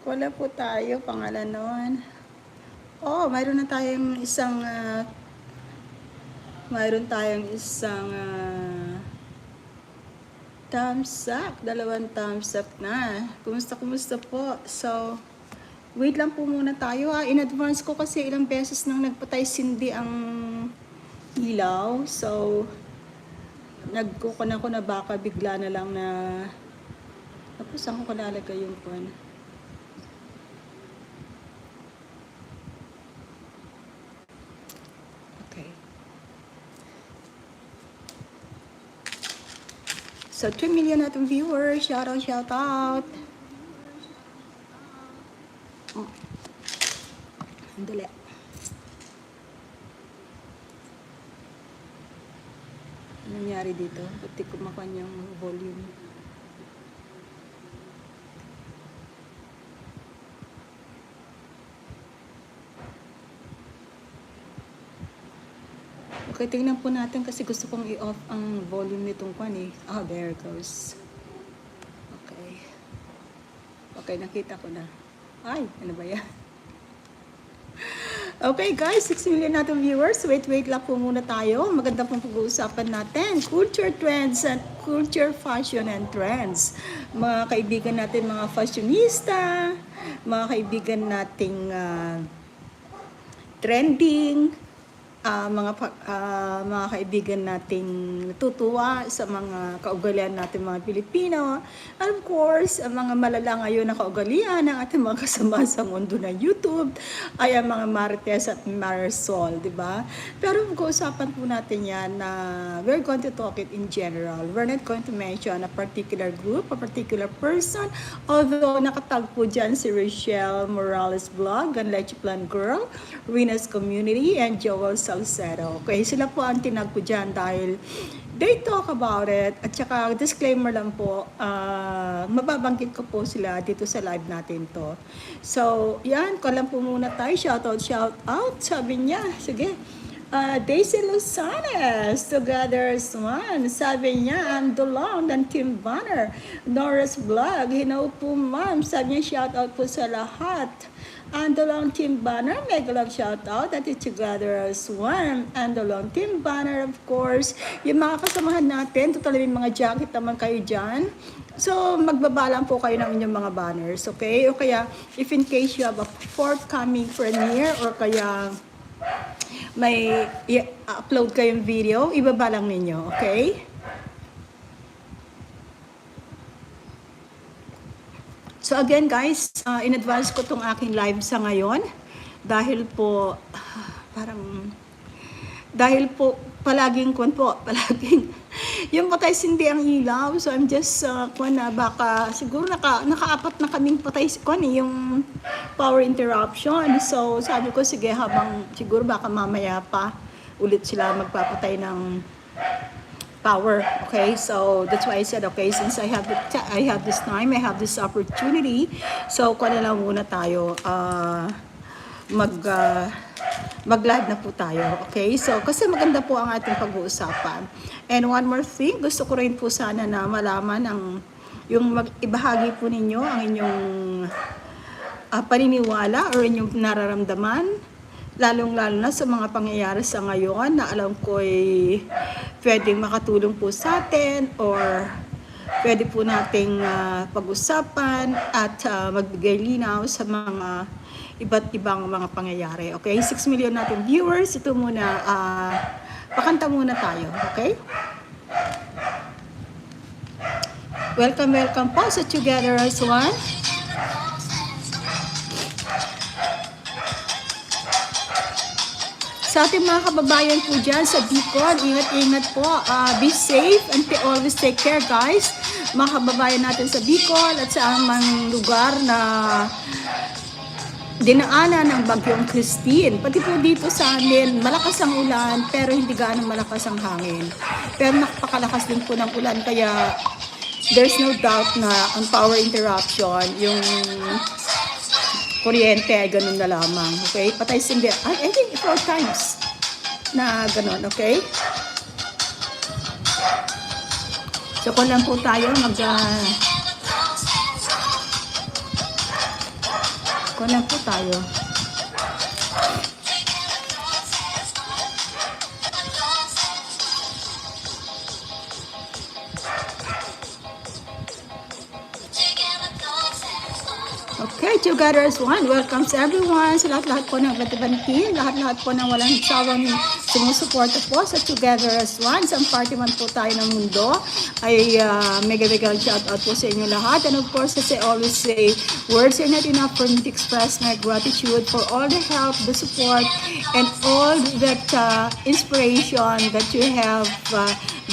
Wala po tayo, pangalan nun. Oh, mayroon tayong isang thumbs up. Dalawang thumbs up na. Kumusta po? So, wait lang po muna tayo ha. In advance ko kasi ilang beses nang nagpatay sindi ang ilaw. So, nagkukunan ko na baka bigla na lang na tapos saan ko kalalagay yung pan? Okay. So, 3 million natong viewers. Shout out. Oh, andali. Ano nangyari dito? Ba't di kumakuha yung volume? Okay, tingnan po natin kasi gusto kong i-off ang volume nitong kwan eh. Ah, there it goes. Okay. Okay, nakita ko na. Ay, ano ba yan? Okay guys, 6 million natin viewers. Wait lang po muna tayo. Maganda pong pag-uusapan natin. Culture trends and culture fashion and trends. Mga kaibigan natin, mga fashionista, mga kaibigan nating trending, mga kaibigan nating natutuwa sa mga kaugalian natin mga Pilipino. And of course, ang mga malala ngayon na kaugalian ng ating mga kasama sa mundo ng YouTube ay ang mga Marites at Marisol, di ba? Pero pag-uusapan po natin yan na we're going to talk it in general. We're not going to mention a particular group, a particular person, although nakatag po dyan si Rochelle Morales Vlog, and Leche Plan Girl, Rina's Community, and Joel Salcedo. Okay, sila po ang tinag ko dyan dahil they talk about it. At saka disclaimer lang po, mababanggit ko po sila dito sa live natin to. So, yan, kalam po muna tayo. Shout out. Sabi niya, sige. Daisy Lusanes, together as one. Sabi niya, I'm Dolong ng Team Banner. Norris Vlog, hinaw po ma'am. Sabi niya, shout out po sa lahat. And the long team banner, mega love shout out that is together as one. And the long team banner, of course, yung mga kasamahan natin, totally may mga jacket naman kayo dyan. So, magbabalang po kayo ng inyong mga banners, okay? O kaya, if in case you have a forthcoming premiere or kaya may upload kayong video, ibaba lang ninyo, okay? So again guys, in advance ko tong aking live sa ngayon dahil po palaging yung patay sindi ang ilaw. So I'm just baka siguro nakaapat na kaming patay yung power interruption. So sabi ko sige habang siguro baka mamaya pa ulit sila magpapatay ng power. Okay, so that's why I said, okay, since I have this time, I have this opportunity, so kung na lang muna tayo, mag-live na po tayo. Okay, so kasi maganda po ang ating pag-uusapan. And one more thing, gusto ko rin po sana na malaman yung ibahagi po ninyo ang inyong paniniwala or inyong nararamdaman, lalong-lalo na sa mga pangyayari sa ngayon na alam ko ay pwedeng makatulong po sa atin or pwede po nating pag-usapan at magbigay linaw sa mga iba't ibang mga pangyayari. Okay, 6 million natin viewers. Ito muna, pakanta muna tayo. Okay? Welcome po sa Together as One. Sa ating mga kababayan po dyan sa Bicol, ingat-ingat po. Be safe and always take care guys. Mga kababayan natin sa Bicol at sa amang lugar na dinaanan ng bagyong Christine. Pati po dito sa amin, malakas ang ulan pero hindi gaano malakas ang hangin. Pero napakalakas din po ng ulan kaya there's no doubt na ang power interruption, yung kuryente ay ganun na lamang. Okay? Patay sindi. I think 4 times na ganun. Okay? So, kung lang po tayo Connect po tayo. Okay, together as one. Welcome to everyone. Sa lahat-lahat po ng Batibantin, lahat-lahat po ng walang sawang sumusuporta po sa Together as One. Sa party man po tayo ng mundo, ay mega-mega shout out po sa inyo lahat. And of course, as I always say, words are not enough for me to express my gratitude for all the help, the support, and all that inspiration that you have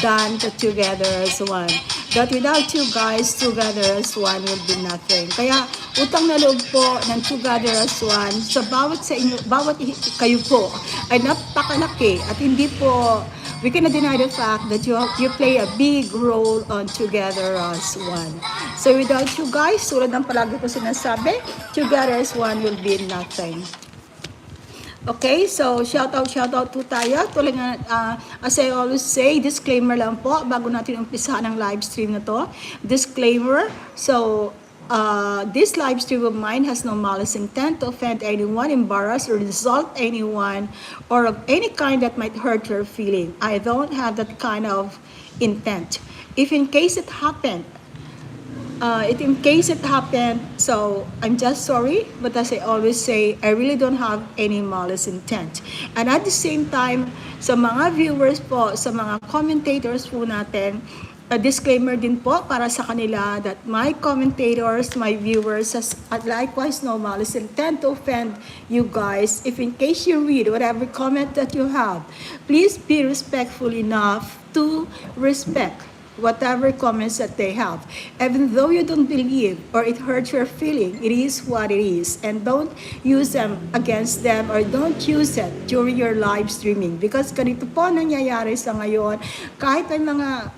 done to Together as One. That without you guys, Together as One will be nothing. Kaya utang na loob po ng Together as One sa bawat sa inyo, bawat kayo po ay napakalaki at hindi po, we cannot deny the fact that you play a big role on Together as One. So without you guys, tulad ng palagi ko sinasabi, Together as One will be nothing. Okay, so shout out po tayo. Tulad nga, as I always say, disclaimer lang po bago natin umpisahan ang live stream na to. Disclaimer, so this live stream of mine has no malice intent to offend anyone, embarrass, or insult anyone, or of any kind that might hurt your feeling. I don't have that kind of intent. If in case it happened, so I'm just sorry, but as I always say, I really don't have any malice intent. And at the same time, sa mga viewers po, sa mga commentators po natin, a disclaimer din po para sa kanila that my commentators, my viewers, has likewise no malice intent to offend you guys. If in case you read whatever comment that you have, please be respectful enough to respect whatever comments that they have. Even though you don't believe or it hurts your feeling, it is what it is. And don't use them against them or don't use it during your live streaming. Because ganito po nangyayari sa ngayon, kahit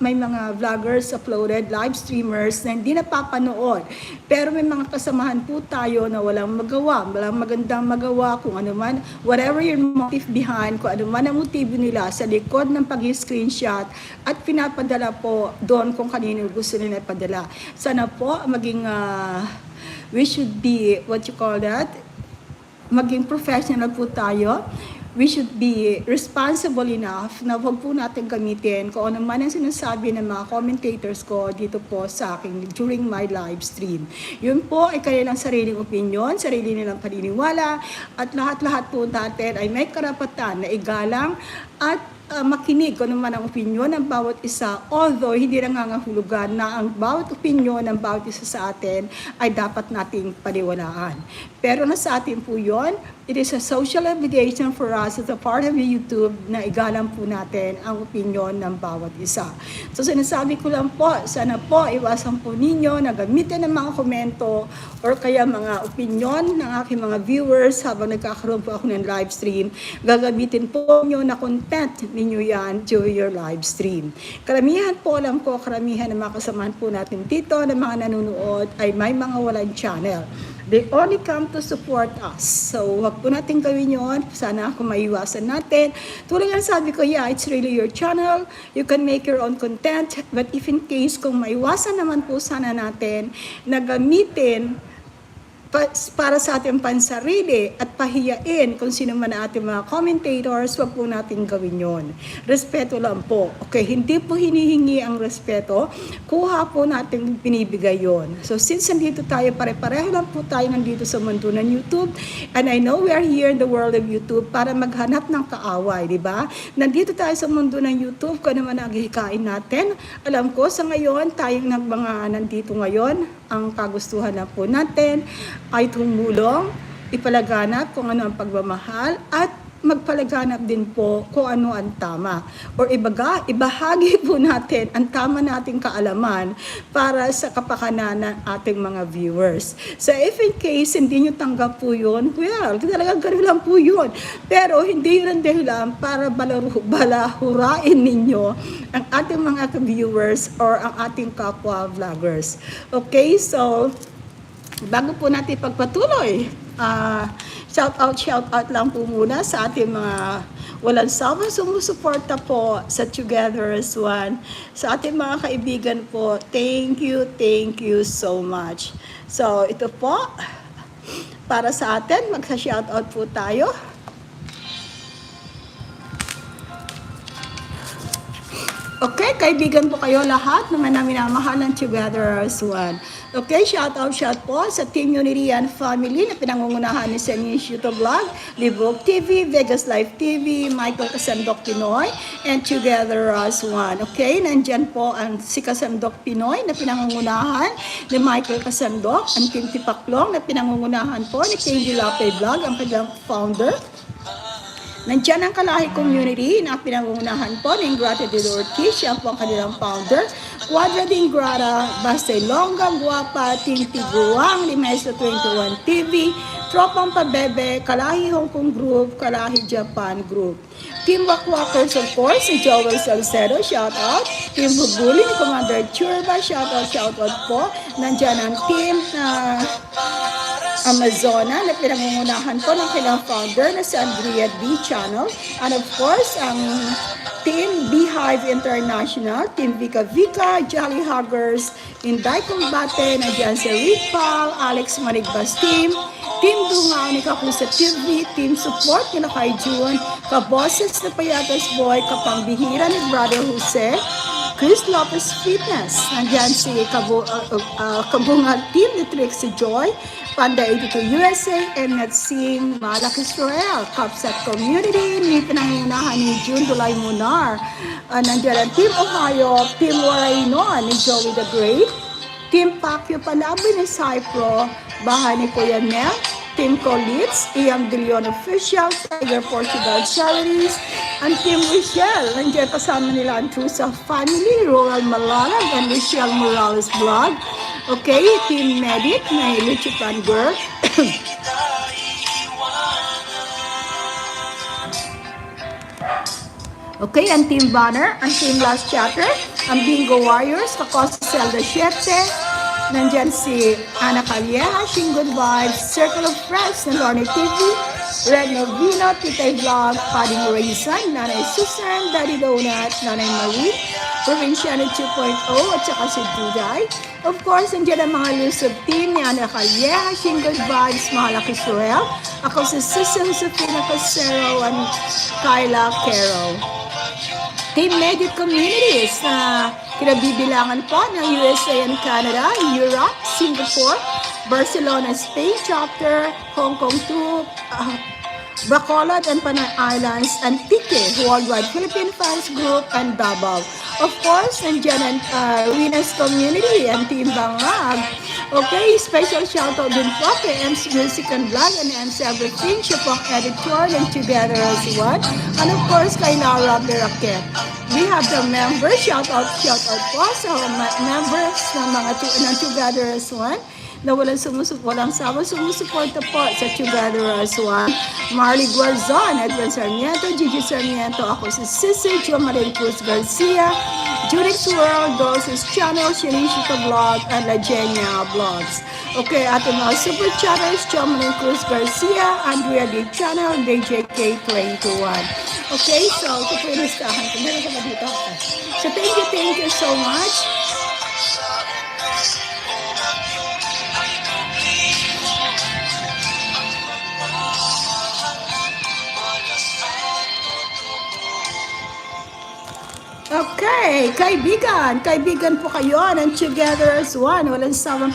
may mga vloggers uploaded, live streamers na hindi napapanood, pero may mga kasamahan po tayo na walang magawa, walang magandang magawa, kung ano man, whatever your motive behind, kung ano man ang motibo nila sa likod ng pag-screenshot at pinapadala po doon kung kanino gusto nila ipadala. Sana po maging we should be, what you call that, maging professional po tayo. We should be responsible enough na wag po natin gamitin kung ano man ang sinasabi ng mga commentators ko dito po sa akin during my live stream. Yun po ay kanilang sariling opinion, sarili nilang paniniwala, at lahat-lahat po natin ay may karapatan na igalang at makinig kung naman ang opinyon ng bawat isa, although hindi nangangahulugan na ang bawat opinyon ng bawat isa sa atin ay dapat nating paniwalaan. Pero nasa atin po yun, it is a social obligation for us as a part of YouTube na igalang po natin ang opinyon ng bawat isa. So sinasabi ko lang po, sana po iwasan po ninyo na gamitin ng mga komento or kaya mga opinyon ng aking mga viewers habang nagkakaroon po ako ng live stream. Gagamitin po nyo na content ninyo yan during your live stream. Karamihan po, alam ko, karamihan ng mga kasamahan po natin dito na mga nanonood ay may mga walang channel. They only come to support us. So, wag po natin gawin yun. Sana kung maiwasan natin. Tulad nga sabi ko, yeah, it's really your channel. You can make your own content. But if in case, kung maiwasan naman po sana natin na gamitin para sa ating pansarili at pahiyain kung sino man ang ating mga commentators, wag po natin gawin yon. Respeto lang po. Okay, hindi po hinihingi ang respeto, kuha po natin binibigay yon. So since nandito tayo, pare-pareho lang po tayo nandito sa mundo ng YouTube, and I know we are here in the world of YouTube para maghanap ng kaaway, di ba? Nandito tayo sa mundo ng YouTube, kung naman ang hikain natin. Alam ko sa ngayon, tayong mga nandito ngayon, ang kagustuhan na po natin ay tumulong, ipalaganap kung ano ang pagmamahal at magpalaganap din po kung ano ang tama. Or ibahagi po natin ang tama nating kaalaman para sa kapakanan ng ating mga viewers. So if in case hindi nyo tanggap po yun, well, talagang gano'n lang po yun. Pero hindi yun ang dahilan para balahurain ninyo ang ating mga viewers or ang ating kapwa vloggers. Okay, so bago po natin pagpatuloy, shout out lang po muna sa ating mga walang sawang sumusuporta po sa Together as One. Sa ating mga kaibigan po, thank you so much. So ito po, para sa atin. Magsa-shoutout po tayo. Okay, kaibigan po kayo lahat naman na minamahalan together as one. Okay, shout po sa Team Unity and Family na pinangungunahan ni Senis YouTube Vlog, Libog TV, Vegas Live TV, Michael Kasandok Pinoy, and Together as One. Okay, nandyan po ang si Kasandok Pinoy na pinangungunahan ni Michael Kasandok, ang Team Tipaklong na pinangungunahan po ni Candy Lapay Vlog, ang kanyang founder. Nandiyan ang Kalahi Community na pinangungunahan po ni Ingrata de Ortiz, siya po ang kanilang founder. Quadra de Ingrata, Barcelonga, Guapa, Team Tiguang, Limeso 21 TV, Tropang Pabebe, Kalahi Hong Kong Group, Kalahi Japan Group. Team Wakwakers, of course, si Joel Salcedo, shout out. Team Huguli ni Commander Churba, shout out po. Nandiyan ang team Amazona na pinangungunahan po ng kailang founder na si Andrea D. Channel. And of course, ang Team Beehive International, Team Vika Vika, Jolly Huggers, Inday Combate, nandiyan si Rick Pal, Alex Marigbas Team, Team Dungaw ni Kakusa TV, Team Support ni Kay June, Kaboses na Payatas Boy, Kapangbihira ni Brother Jose, Chris Lopez Fitness, nandiyan si Kabungan Team ni Trixie Joy, Panda 82 USA, and Natsing Malak Israel, Kapsat Community, ni pinangunahan ni June Dulay Munar. Nandiyan ang Team Ohio, Team Warainon ni Joey the Great, Team Pacquiao Palabi ni Cypro, Bahay ni Kuya Nel, Team Colits, Iam De Leon Official, Tiger Portugal Charities, and Team Michelle. Nandiyan kasama nila ang Trusa Family, Rural Malalag, and Michelle Morales Vlog. Okay, Team Medic, may Luchipan Girl. Okay, ang Team Banner, ang Team Last Chatter, ang Bingo Warriors, Kakos Zelda 7, nandyan si Ana Calleja, Shing Good Vibes, Circle of Friends, na Lorne TV, Red Novino, Titay Vlog, Padding Raisan, Nanay Susan, Daddy Donut, Nanay Marie, Provinciano 2.0, at saka si Duday. Of course, nandiyan ang mga Lusog team ni Ana Calleja, Shing Good Vibes, Mahalak Israel. Ako si Susan Sofina Casero and Kyla Carroll. Team Medic Communities na kinabibilangan po ng USA and Canada, Europe, Singapore, Barcelona, Spain chapter, Hong Kong 2, Bacolod and Panay Islands, and Antique, Worldwide Philippine Fans Group, and Davao. Of course, nandiyan ang Winners Community and Team Bangag. Okay, special shoutout din po kay M's Music and Vlog and M's Everything. Siya po ang editor ng Together as One. And of course, kay Laura Beraket. We have the members. Shoutout po sa members ng Together as One na walang sama sumusuporta po sa Together as One. Marley Guarzon, Edwin Sarmiento, Gigi Sarmiento, ako si Sissy, Jo Marie Cruz Garcia, Judith's World, Doses Channel, Shinishita Vlog, and La Genia Vlogs. Okay, ating mga super channels, Jo Marie Cruz Garcia, Andrea D. Channel, DJK21. Okay, so ito po yung listahan ko. Meron ka ba dito? So thank you so much. Okay, kaibigan po kayo ng Together as One. Walang sawang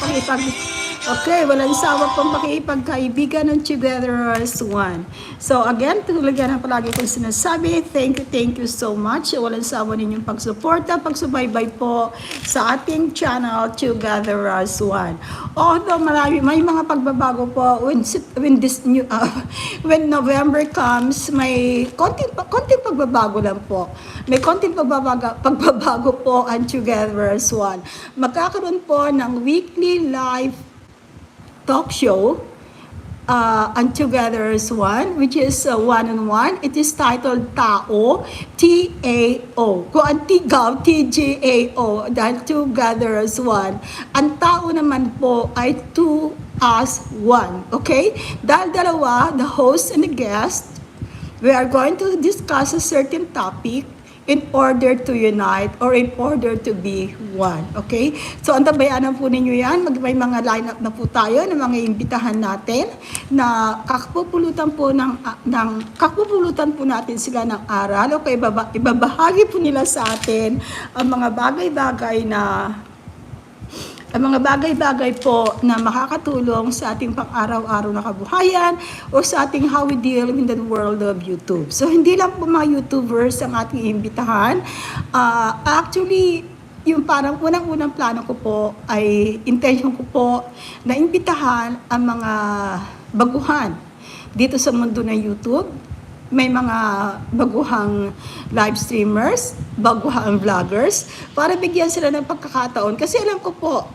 pakipagkaibigan ng Together as One. So again, tulad yan ang palagi kong sinasabi, thank you so much. Walang sawa ninyong pagsuporta, pagsubaybay po sa ating channel Together as One. Although may mga pagbabago po when November comes, may konting pagbabago lang po. May konting pagbabago po ang Together as One. Magkakaroon po ng weekly live talk show and Together as One, which is one-on-one. It is titled Tao, T-A-O. Kung ang Tigaw, T-G-A-O, dahil Together as One. Ang tao naman po ay two as one. Okay? Dahil dalawa, the host and the guest, we are going to discuss a certain topic. in order to unite or in order to be one. Okay? So, antabayanan po ninyo yan. May mga lineup na po tayo ng mga imbitahan natin na kakapupulutan po natin sila ng aral o ibabahagi po nila sa atin ang mga bagay-bagay po na makakatulong sa ating pang-araw-araw na kabuhayan o sa ating how we deal in the world of YouTube. So, hindi lang po mga YouTubers ang ating imbitahan. Actually, yung parang unang-unang plano ko po ay intention ko po na imbitahan ang mga baguhan dito sa mundo ng YouTube. May mga baguhang live streamers, baguhang vloggers, para bigyan sila ng pagkakataon. Kasi alam ko po,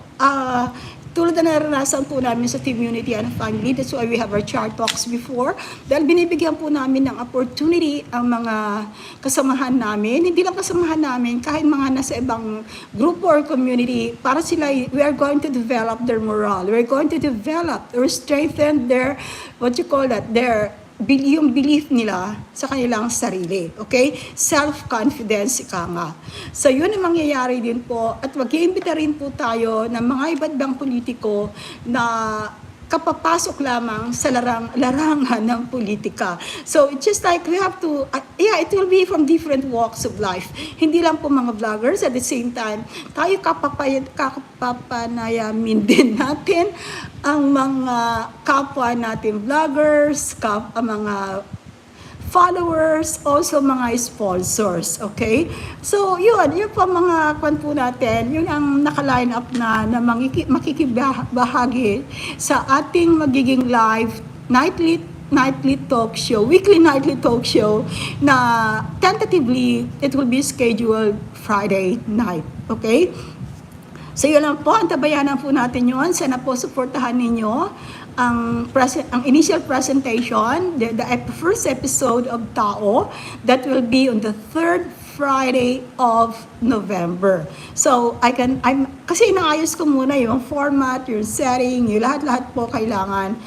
tulad na naranasan po namin sa Team Unity and Family, that's why we have our chart talks before, dahil binibigyan po namin ng opportunity ang mga kasamahan namin, hindi lang kasamahan namin, kahit mga nasa ibang group or community, para sila, we are going to develop their morale, we are going to develop or strengthen their, yung belief nila sa kanilang sarili. Okay? Self-confidence ika nga. So, yun ang mangyayari din po. At mag-iimbita rin po tayo ng mga iba't ibang politiko na kapapasok lamang sa larangan ng politika. So, it's just like we have to, it will be from different walks of life. Hindi lang po mga vloggers, at the same time, tayo kapapanayamin din natin ang mga kapwa natin vloggers, ang mga followers, also mga sponsors, okay? So, yun po mga kwan po natin, yun ang naka-line up na makikibahagi sa ating magiging live nightly talk show, weekly nightly talk show na tentatively, it will be scheduled Friday night, okay? So, yun lang po, antabayanan po natin yun. Sana po supportahan ninyo ang initial presentation, the first episode of Tao, that will be on the 3rd Friday of November. So, kasi inaayos ko muna yung format, yung setting, yung lahat-lahat po kailangan.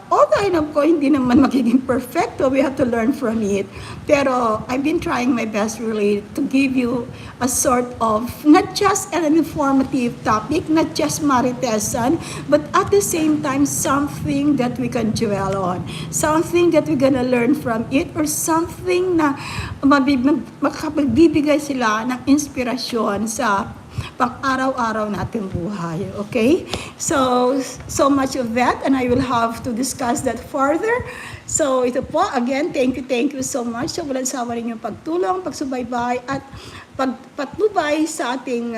Although I know ko hindi naman magiging perfecto, we have to learn from it. Pero I've been trying my best really to give you a sort of, not just an informative topic, not just maritesan, but at the same time, something that we can dwell on. Something that we're gonna learn from it, or something na makapagbibigay sila ng inspirasyon sa pang-araw-araw nating buhay. Okay? So much of that, and I will have to discuss that further. So, ito po, again, thank you so much sa walang sawa ninyong pagtulong, pagsubaybay, at pagpatnubay sa ating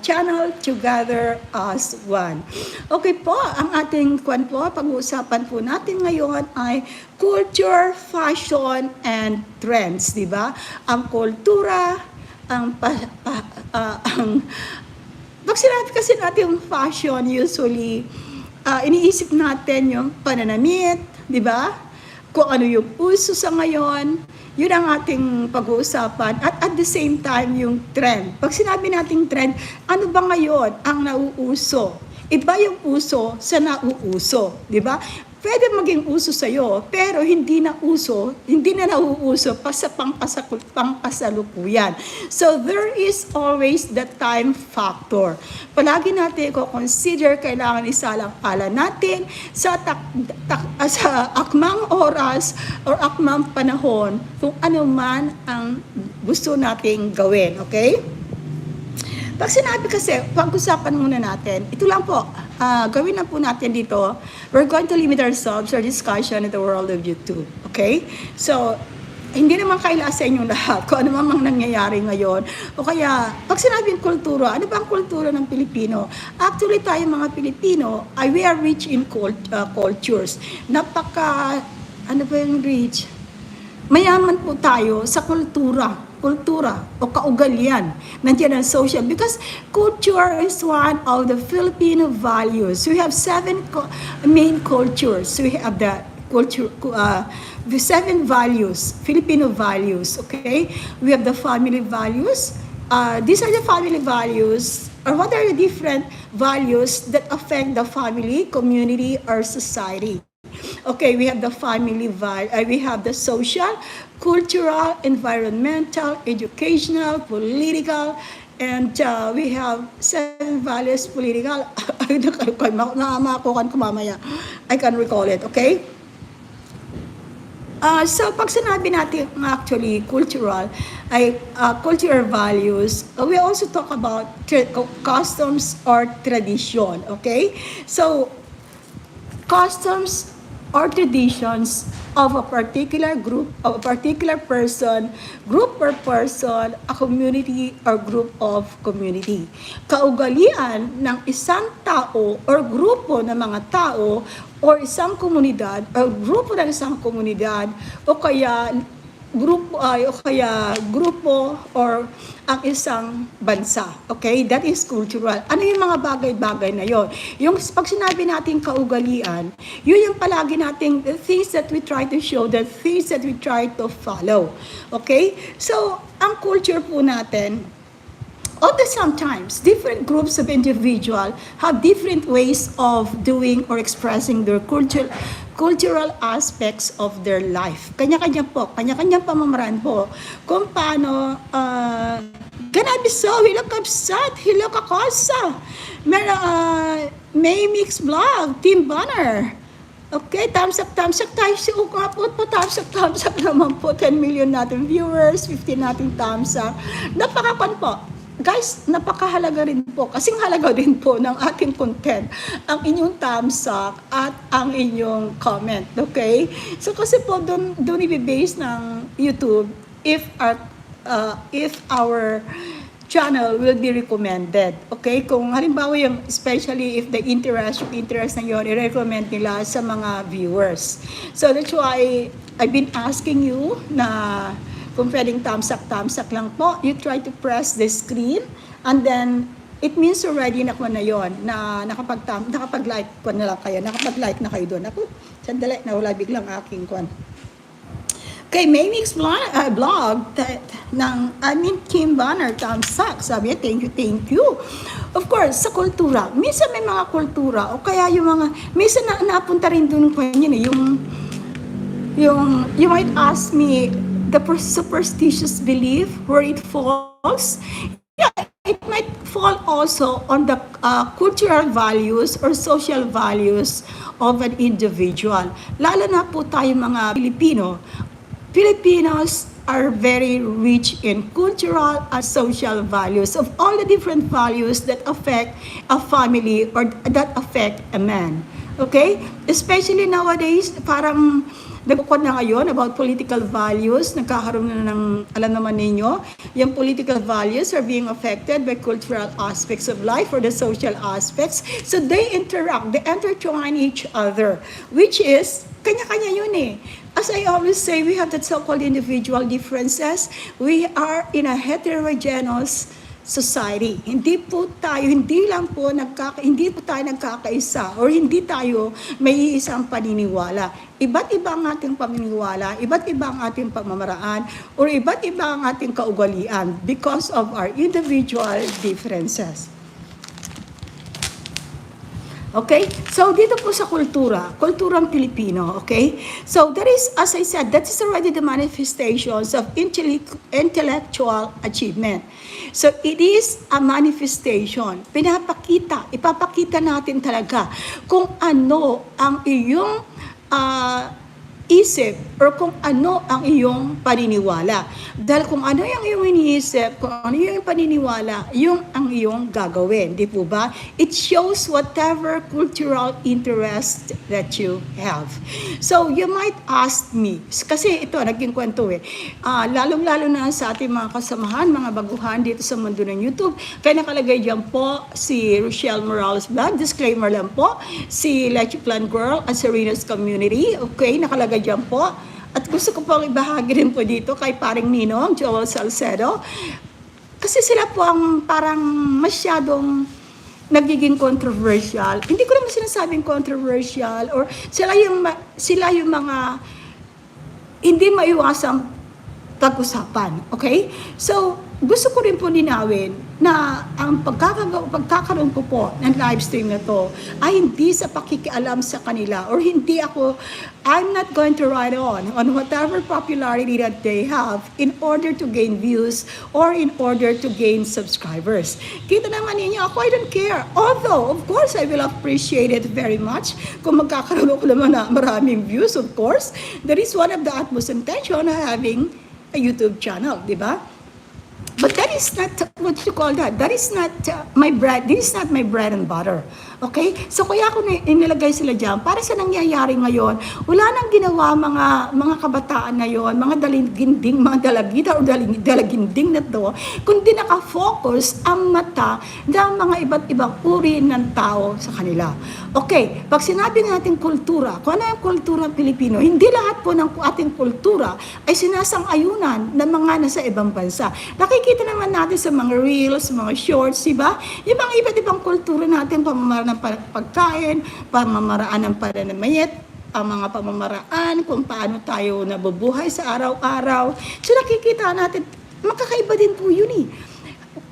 channel, Together as One. Okay po, ang ating pag-uusapan po natin ngayon ay culture, fashion, and trends, di ba? Ang kultura, pag sinabi kasi natin yung fashion, usually, iniisip natin yung pananamit, di ba? Kung ano yung uso sa ngayon, yun ang ating pag-uusapan. At the same time, yung trend. Pag sinabi nating trend, ano ba ngayon ang nauuso? Iba yung uso sa nauuso, di ba? Pwede maging uso sa'yo, pero hindi na nauuso pa sa pangkasalukuyan. So, there is always the time factor. Palagi natin consider, kailangan isalang-ala natin sa akmang oras or akmang panahon kung ano man ang gusto nating gawin, okay? Pag sinabi kasi, pag-usapan muna natin, ito lang po, gawin na po natin dito, we're going to limit ourselves our discussion in the world of YouTube. Okay? So, hindi naman kaila sa inyong lahat kung ano mang nangyayari ngayon. O kaya, pag sinabing kultura, ano ba ang kultura ng Pilipino? Actually, tayo mga Pilipino, we are rich in cultures. Ano ba yung rich? Mayaman po tayo sa kultura o kaugalian. Nandiyan ang social. Because culture is one of the Filipino values. We have 7 main cultures. We have the the 7 values, Filipino values, okay? We have the family values. These are the family values, or what are the different values that affect the family, community, or society. Okay, we have the family we have the social, cultural, environmental, educational, political, and we have 7 values political. Nakamakukan ko mamaya. I can recall it, okay? So pag sinabi natin actually cultural, ay cultural values, we also talk about customs or tradition, okay? So customs or traditions of a particular group, of a particular person, group per person, a community or group of community. Kaugalian ng isang tao or grupo ng mga tao or isang komunidad o grupo ng isang komunidad o kaya grupo or ang isang bansa. Okay? That is cultural. Ano yung mga bagay-bagay na yon? Yung pag sinabi natin kaugalian, yun yung palagi nating the things that we try to show, the things that we try to follow. Okay? So, ang culture po natin, although sometimes different groups of individuals have different ways of doing or expressing their cultural aspects of their life. Kanya-kanya pamamaraan po kung paano ganabiso, hilo kapsat, hilo kakosa. May mix vlog, team banner. Okay, thumbs up tayo si Ukapot po, thumbs up naman po, 10 million natin viewers, 15 natin thumbs up. Napakapan po. Guys, napakahalaga rin po, kasing halaga din po ng ating content, ang inyong thumbs up at ang inyong comment, okay? So kasi po doon i-base ng YouTube if our channel will be recommended, okay? Kung halimbawa yung, especially if the interest na yun, i-recommend nila sa mga viewers. So that's why I've been asking you na kung pwedeng thumbs up lang po, you try to press the screen and then it means already na ko na yon na nakapag-like ko na lang kayo, nakapag-like na kayo doon. Ako, sandali, nawala biglang aking kwan. Okay, may mix blog ng Kim Banner, thumbs up. Sabi niya, thank you. Of course, sa kultura, minsan may mga kultura o kaya yung mga, minsan napunta rin doon ko yun yung you might ask me, the superstitious belief where it falls, yeah, it might fall also on the cultural values or social values of an individual. Lalo na po tayo mga Filipinos are very rich in cultural and social values of all the different values that affect a family or that affect a man. Okay? Especially nowadays, parang nagkukod na ngayon about political values, nagkakaroon na ng, alam naman ninyo, yung political values are being affected by cultural aspects of life or the social aspects. So they interact, they intertwine each other, which is, kanya-kanya yun eh. As I always say, we have that so-called individual differences. We are in a heterogeneous society. Hindi po tayo nagkakaisa or hindi tayo may isang paniniwala. Iba't iba ang ating paniniwala, iba't iba ang ating pamamaraan, or iba't iba ang ating kaugalian because of our individual differences. Okay? So, dito po sa kulturang Pilipino, okay? So, that is, as I said, that is already the manifestations of intellectual achievement. So, it is a manifestation. Ipapakita natin talaga kung ano ang iyong isip or kung ano ang iyong paniniwala. Dahil kung ano yung iyong iniisip, kung ano yung paniniwala, yung ang iyong gagawin. Di po ba? It shows whatever cultural interest that you have. So, you might ask me, kasi ito, naging kwento eh, lalong-lalo na sa ating mga kasamahan, mga baguhan dito sa mundo ng YouTube, kaya nakalagay dyan po si Rochelle Morales Vlog, disclaimer lang po, si Leche Plan Girl at Serena's Community, okay, nakalagay dyan po. At gusto ko pong ibahagi rin po dito kay paring Ninong, Joel Salcedo. Kasi sila po ang parang masyadong nagiging controversial. Hindi ko naman sinasabing controversial or sila yung mga hindi maiwasang pag-usapan. Okay? So, gusto ko rin po linawin na ang pagkakaroon ko po ng live stream na to ay hindi sa pakikialam sa kanila, or hindi ako, I'm not going to ride on whatever popularity that they have in order to gain views or in order to gain subscribers. Kita naman ninyo, ako, I don't care. Although, of course, I will appreciate it very much kung magkakaroon ako naman na maraming views, of course. That is one of the utmost intention of having a YouTube channel, di ba? But that is not, what you call that? That is not my bread. This is not my bread and butter. Okay? So kaya ako inilagay sila dyan. Para sa nangyayari ngayon, wala nang ginawa mga kabataan ngayon, mga dalaginding, mga dalagita o dalaginding na to, kundi nakafocus ang mata ng mga iba't ibang uri ng tao sa kanila. Okay, pag sinabi natin kultura, kung ano yung kultura Pilipino, hindi lahat po ng ating kultura ay sinasang-ayunan ng mga nasa ibang bansa. Nakikita naman natin sa mga reels, mga shorts, diba? Yung mga iba't ibang kultura natin, pamamaraan ng pagkain, pamamaraan ng pananamit, ang mga pamamaraan, kung paano tayo nabubuhay sa araw-araw. So nakikita natin, makakaiba din po yun eh.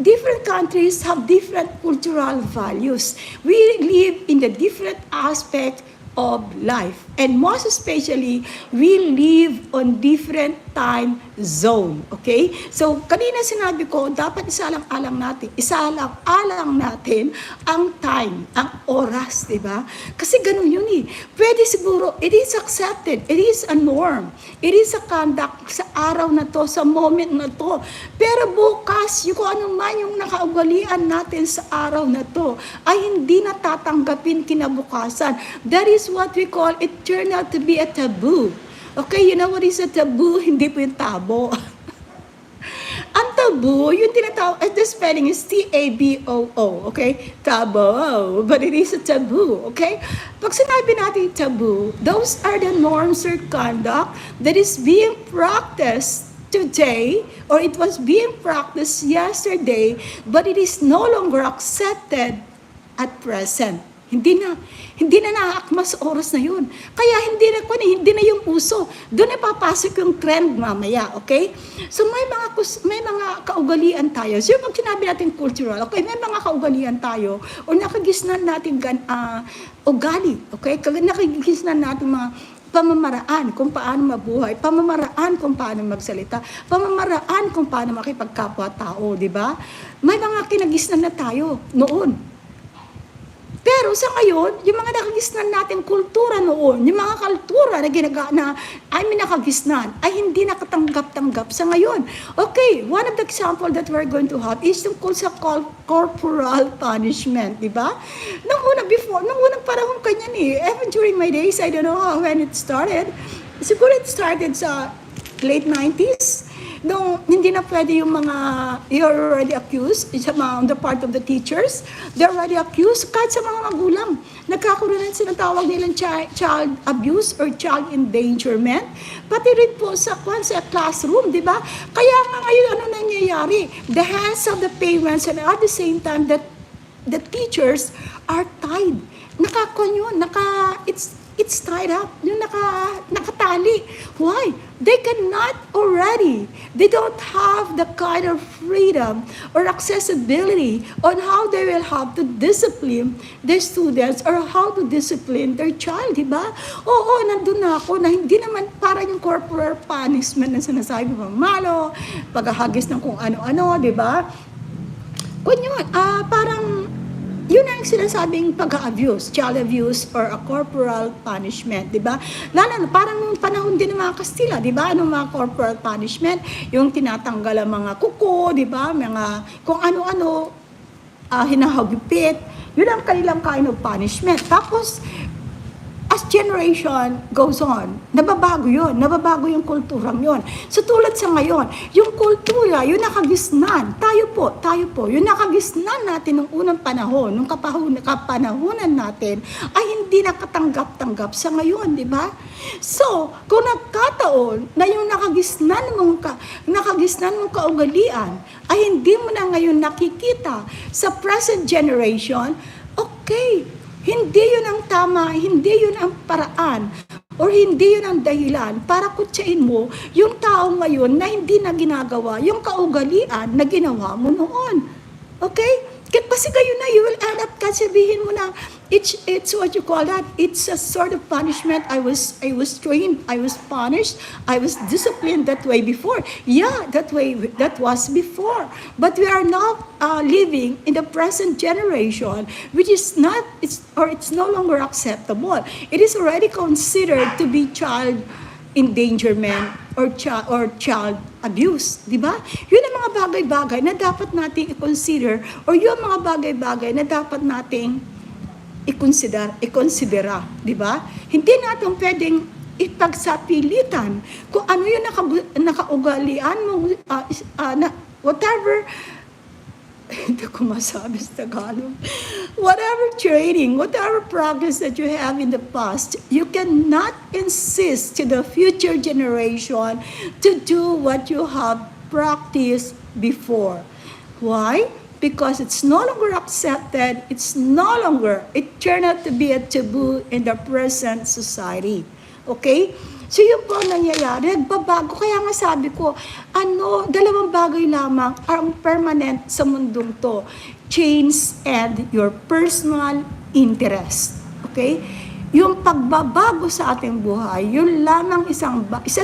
Different countries have different cultural values. We live in the different aspect of life. And most especially, we live on different time zone. Okay? So, kanina sinabi ko, dapat isalang-alang natin ang time, ang oras, diba? Kasi ganun yun eh. Pwede siguro, it is accepted, it is a norm, it is a conduct sa araw na to, sa moment na to. Pero bukas, yung kung ano man yung nakaugalian natin sa araw na to, ay hindi natatanggapin kinabukasan. That is what we call, it turned out to be a taboo. Okay, you know what is a taboo? Hindi po yung tabo. Ang taboo, yung tinatawag, the spelling is T-A-B-O-O, okay? Tabo, but it is a taboo, okay? Pag sinabi natin taboo, those are the norms or conduct that is being practiced today, or it was being practiced yesterday, but it is no longer accepted at present. Hindi na naaakma sa oras na yun. Kaya hindi na yung uso. Doon na papasok yung trend mamaya, okay? So may mga kaugalian tayo. So pag sinabi natin cultural, okay, may mga kaugalian tayo o nakagisnan natin ugali, okay? Nakagisnan natin mga pamamaraan kung paano mabuhay, pamamaraan kung paano magsalita, pamamaraan kung paano makipagkapwa-tao, di ba? May mga kinagisnan na tayo noon. Pero sa ngayon, yung mga nakagisnan natin kultura noon, yung mga kultura na nakagisnan, ay hindi nakatanggap-tanggap sa ngayon. Okay, one of the example that we're going to have is tungkol sa corporal punishment, di ba? Nung unang panahon kanyan eh, even during my days, I don't know when it started. Siguro it started sa late 90s. Nung hindi na pwede yung mga, you're already accused, on the part of the teachers, they're already accused, kahit sa mga magulang. Nagkakaroon na sinatawag nilang child abuse or child endangerment, pati rin po sa classroom, di ba? Kaya nga ngayon, ano nangyayari? The hands of the parents and at the same time, that the teachers are tied. It's tied up. Yung nakatali. Why? They cannot already. They don't have the kind of freedom or accessibility on how they will have to discipline their students or how to discipline their child, di ba? Oo, nandun na ako na hindi naman para yung corporal punishment na sinasabi mo, malo, paghahagis ng kung ano-ano, di ba? Kunyon, parang yun ang sinasabing pag-abuse, child abuse, or a corporal punishment, di ba? Lalo, parang nung panahon din ng mga Kastila, di ba? Anong mga corporal punishment? Yung tinatanggal ang mga kuko, di ba? Mga, kung ano-ano, hinahagupit. Yun ang kanilang kind of punishment. Tapos, as generation goes on, nababago yung kulturang yun. So tulad sa ngayon, yung kultura, yung nakagisnan, tayo po, yung nakagisnan natin nung unang panahon, nung kapanahunan natin, ay hindi nakatanggap-tanggap sa ngayon, di ba? So, kung nagkataon na yung nakagisnan mong kaugalian, ay hindi mo na ngayon nakikita sa present generation, okay, hindi yun ang tama, hindi yun ang paraan or hindi yun ang dahilan para kutsain mo yung tao ngayon na hindi na ginagawa yung kaugalian na ginawa mo noon. Okay? Kasi kayo na, you will end up sabihin mo na, it's what you call that, it's a sort of punishment. I was trained, I was punished, I was disciplined that way before. Yeah, that was before. But we are now living in the present generation, which is not, it's no longer acceptable. It is already considered to be child endangerment or child abuse, di ba? Yun ang mga bagay-bagay na dapat nating i-consider, or yung mga bagay-bagay na dapat nating i-considera, di ba? Hindi natin pwedeng ipagsapilitan kung ano yung nakaugalian mo, whatever. Hindi ko masabi sa Tagalog. Whatever training, whatever progress that you have in the past, you cannot insist to the future generation to do what you have practiced before. Why? Because it's no longer accepted, it turned out to be a taboo in the present society. Okay? So yun po ang nangyayari, nagbabago. Kaya nga sabi ko, dalawang bagay lamang ang permanent sa mundong to. Change and your personal interest. Okay? Yung pagbabago sa ating buhay, yun lamang isa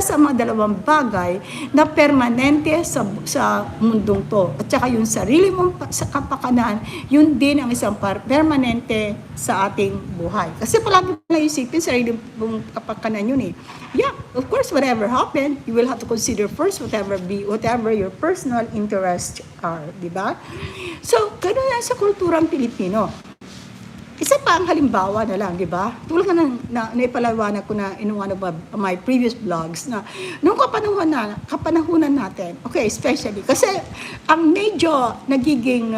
sa mga dalawang bagay na permanente sa mundong to. At saka yung sarili mong sa kapakanan, yun din ang isang permanente sa ating buhay. Kasi palagi na isipin, sarili mong kapakanan yun eh. Yeah, of course, whatever happened, you will have to consider first whatever your personal interests are, di ba? So, ganun yan sa kulturang Pilipino. Isa pa ang halimbawa na lang, di ba? Tulad na naipalawanag ko na in one of my previous vlogs na nung kapanahunan natin, okay, especially, kasi ang medyo nagiging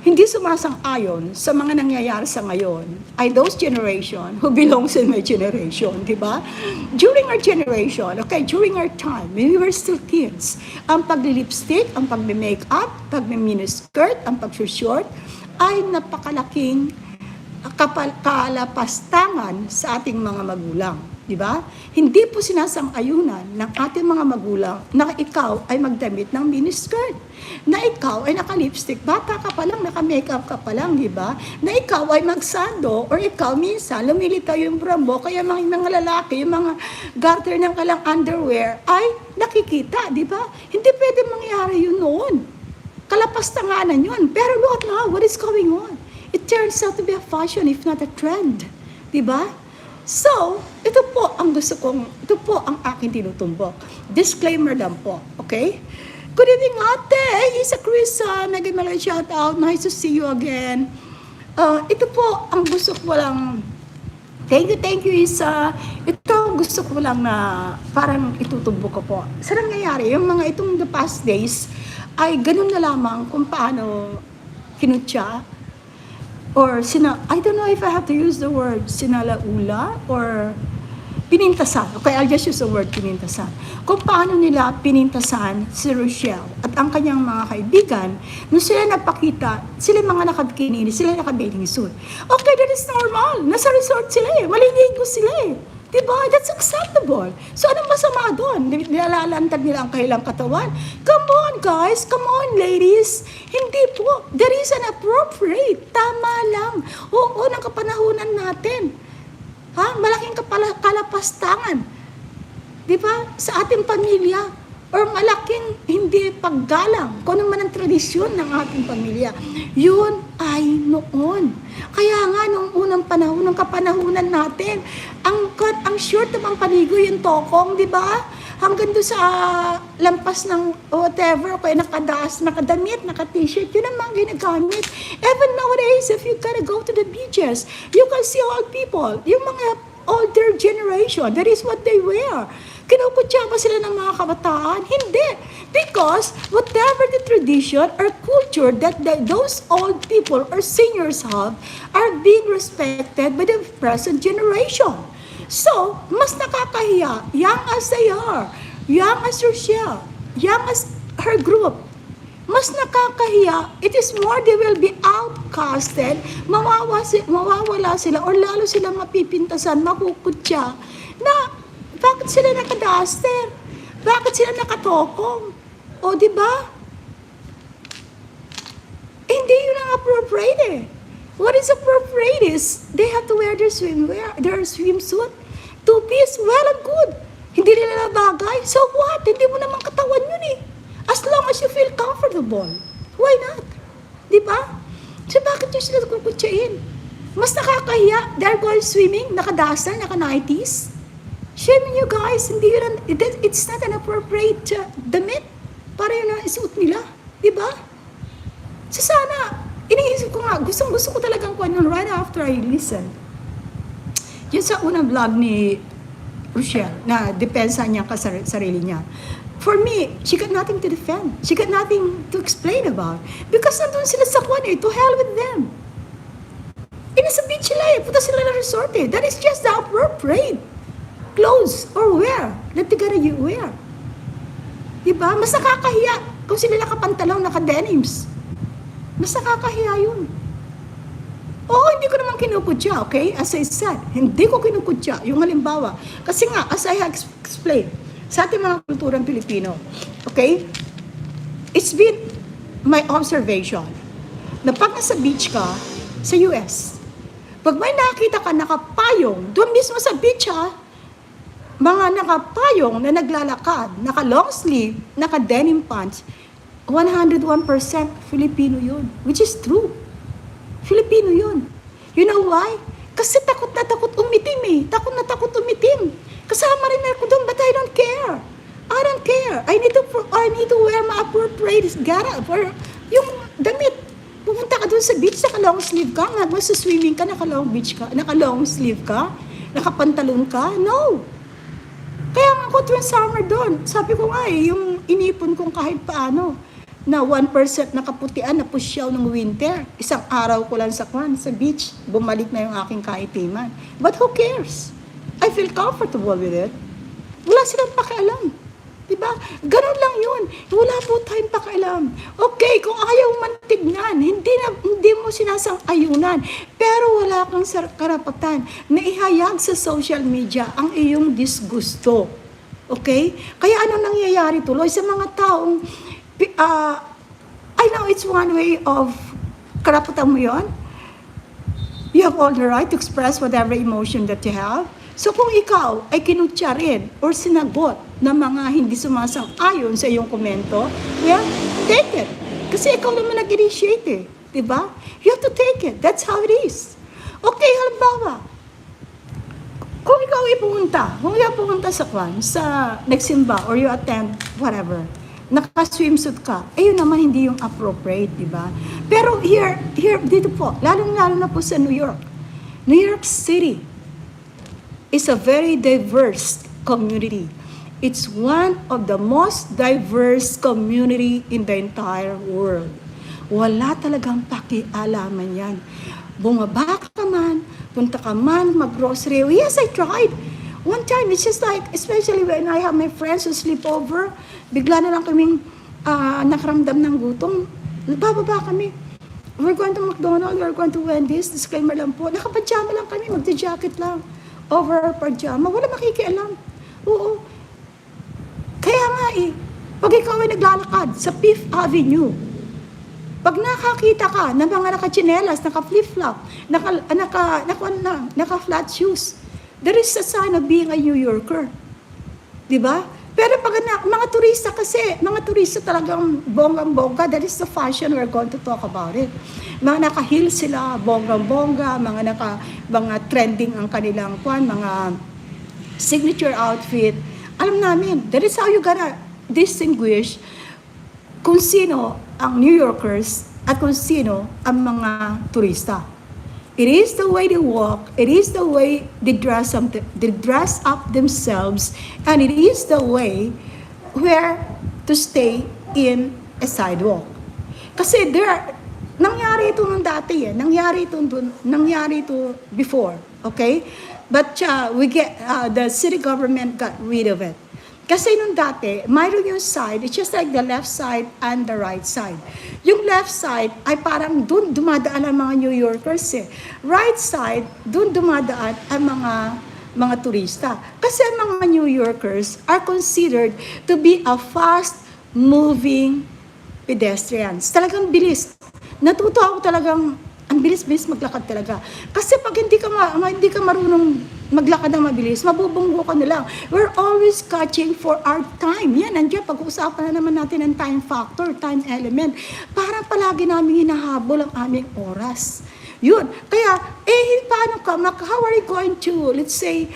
hindi sumasang-ayon sa mga nangyayari sa ngayon ay those generation who belongs in my generation, di ba? During our generation, okay, during our time, when we were still kids, ang pag-lipstick, ang pag-makeup, pag-miniskirt, ang pag-short, ay napakalaking kalapastangan sa ating mga magulang. Di ba? Hindi po sinasang-ayunan ng ating mga magulang na ikaw ay magdamit ng miniskirt. Na ikaw ay naka-lipstick, bata ka pa lang, naka-makeup ka pa lang, di ba? Na ikaw ay magsando, or ikaw minsan, lumilitaw yung brambo, kaya mga lalaki, yung mga garter ng kalang underwear, ay nakikita, di ba? Hindi pwede mangyari yun noon. Kalapastanganan yun. Pero look now, what is going on? It turns out to be a fashion, if not a trend. Diba? So, ito po ang aking tinutumbok. Disclaimer lang po, okay? Good evening, ate! Isa Krisa, nag-email shout out. Nice to see you again. Ito po ang gusto ko lang. Thank you, Isa. Ito ang gusto ko lang na parang itutumbok ko po. Sa nangyayari, yung mga itong the past days, ay ganun na lamang kung paano kinutya or I don't know if I have to use the word sinalaula or pinintasan. Okay, I'll just use the word pinintasan. Kung paano nila pinintasan si Rochelle at ang kanyang mga kaibigan nung sila napakita, sila mga nakabikini, sila naka-bathing suit. Okay, that is normal. Nasa resort sila eh. Maliligo sila eh. Diba? That's acceptable. So, anong masama doon? Nilalantad nila ang kailang katawan. Come on, guys. Come on, ladies. Hindi po. There is an appropriate. Tama lang. Oo, ng kapanahunan natin. Malaking kalapastangan. Diba? Sa ating pamilya. Or malaking hindi paggalang. Kung ano man ang tradisyon ng ating pamilya. Yun ay noon. Kaya nga, nung unang panahon, ng kapanahunan natin, ang short ng panigo yung tokong, di ba? Hanggang doon sa lampas ng whatever, kaya nakadamit, naka-t-shirt, yun ang mga ginagamit. Even nowadays, if you gotta go to the beaches, you can see old people, yung mga older generation, that is what they wear. Kinukutya ba sila ng mga kabataan? Hindi. Because whatever the tradition or culture that those old people or seniors have are being respected by the present generation. So, mas nakakahiya, young as they are, young as Rochelle, young as her group, Mas nakakahiya, it is more they will be outcasted, mawawala sila, or lalo silang mapipintasan, makukutya, na bakit sila nakadaster? Bakit sila nakatokong? O, di ba? Hindi yun ang appropriate eh. What is appropriate is, they have to wear their swimwear, their swimsuit, two-piece, well and good. Hindi nila bagay, so what? Hindi mo naman katawan yun eh. As long as you feel comfortable. Why not? Di ba? So bakit nyo sila kukutsain? Mas nakakahiya, they're going swimming, nakadaster, naka-nighties. Shame you guys, hindi yun, it's not an appropriate damit para yun ang isuot nila. Di ba? So sana, iniisip ko nga, gusto ko talagang kuha yun right after I listen. Yun sa unang vlog ni Rochelle, na depensa niya ka sarili niya. For me, she got nothing to defend. She got nothing to explain about. Because nandun sila sa kwan eh, to hell with them. Nasa beach sila eh, punta sila na resort eh. That is just the appropriate clothes or wear that they gotta wear. Diba? Mas nakakahiya kung sila nakapantalong, naka-denims. Mas nakakahiya yun. Oo, hindi ko naman kinukutya, okay? As I said, hindi ko kinukutya. Yung halimbawa. Kasi nga, as I have explained, sa ating mga kulturang Pilipino, okay? It's been my observation na pag nasa beach ka, sa US, pag may nakita ka nakapayong, doon mismo sa beach ha, mga nakapayong na naglalakad, naka-long sleeve, naka-denim pants, 101% Filipino yun. Which is true. Filipino yun. You know why? Kasi takot na takot umitim eh. Takot na takot umitim. Kasama rin ako doon, but I don't care. I don't care. I need to wear my appropriate garb or yung damit. Pumunta ka doon sa beach, naka-long sleeve ka, magsa-swimming ka, naka-long sleeve ka, nakapantalon ka. No. Kaya nga ako tuwing summer doon, sabi ko nga eh, yung inipon kong kahit paano, na 1% nakaputian, napusyaw ng winter. Isang araw ko lang sa beach, bumalik na yung aking kaitiman. But who cares? I feel comfortable with it. Wala silang pakialam. Diba? Ganun lang yun. Wala po tayong pakialam. Okay, kung ayaw man tignan, hindi mo sinasang-ayunan, pero wala kang karapatan na ihayag sa social media ang iyong disgusto. Okay? Kaya ano nangyayari tuloy sa mga taong, I know it's one way of karapatan mo yun. You have all the right to express whatever emotion that you have. So kung ikaw ay kinutya rin or sinagot ng mga hindi sumasang-ayon sa iyong komento, well, take it. Kasi ikaw naman nag-initiate eh. Diba? You have to take it. That's how it is. Okay, halimbawa, kung ikaw ay pumunta sa nagsimba or you attend whatever, naka-swimsuit ka, ayun naman hindi yung appropriate, diba? Pero here, dito po, lalong-lalo na po sa New York City, is a very diverse community. It's one of the most diverse community in the entire world. Wala talagang pakialaman yan. Bumaba ka man, punta ka man, mag-grocery. Yes, I tried. One time, it's just like, especially when I have my friends who sleep over, bigla na lang kaming nakaramdam ng gutom. Bababa kami. We're going to McDonald's, we're going to Wendy's, disclaimer lang po. Nakapajama lang kami, magja-jacket lang. Over our pajama, wala makikialam. Oo. Kaya nga eh, pag ikaw ay naglalakad sa Fifth Avenue, pag nakakita ka ng mga naka-chinelas, naka-flip-flop, naka-flat shoes, there is a sign of being a New Yorker. Diba? Pero pag mga turista kasi, mga turista talagang bonggang-bongga, that is the fashion we're going to talk about it. Mga naka-heels sila, bonggang-bongga, mga trending ang kanilang mga signature outfit. Alam namin, that is how you gonna distinguish kung sino ang New Yorkers at kung sino ang mga turista. It is the way they walk, it is the way they dress up themselves, and it is the way where to stay in a sidewalk. Kasi nangyari ito nung dati nangyari ito before, okay? But the city government got rid of it. Kasi nung dati, mayroon yung side, it's just like the left side and the right side. Yung left side ay parang dun dumadaan ang mga New Yorkers eh. Right side, dun dumadaan ang mga turista. Kasi ang mga New Yorkers are considered to be a fast-moving pedestrians. Talagang bilis. Natuto ako talagang ang bilis-bilis maglakad talaga. Kasi pag hindi ka marunong maglakad ng mabilis, mabubunggo ka na lang. We're always catching for our time. Yan, nandiyan, pag-uusapan na naman natin ang time factor, time element. Para palagi namin hinahabol ang aming oras. Yun. Kaya, paano ka? How are you going to, let's say,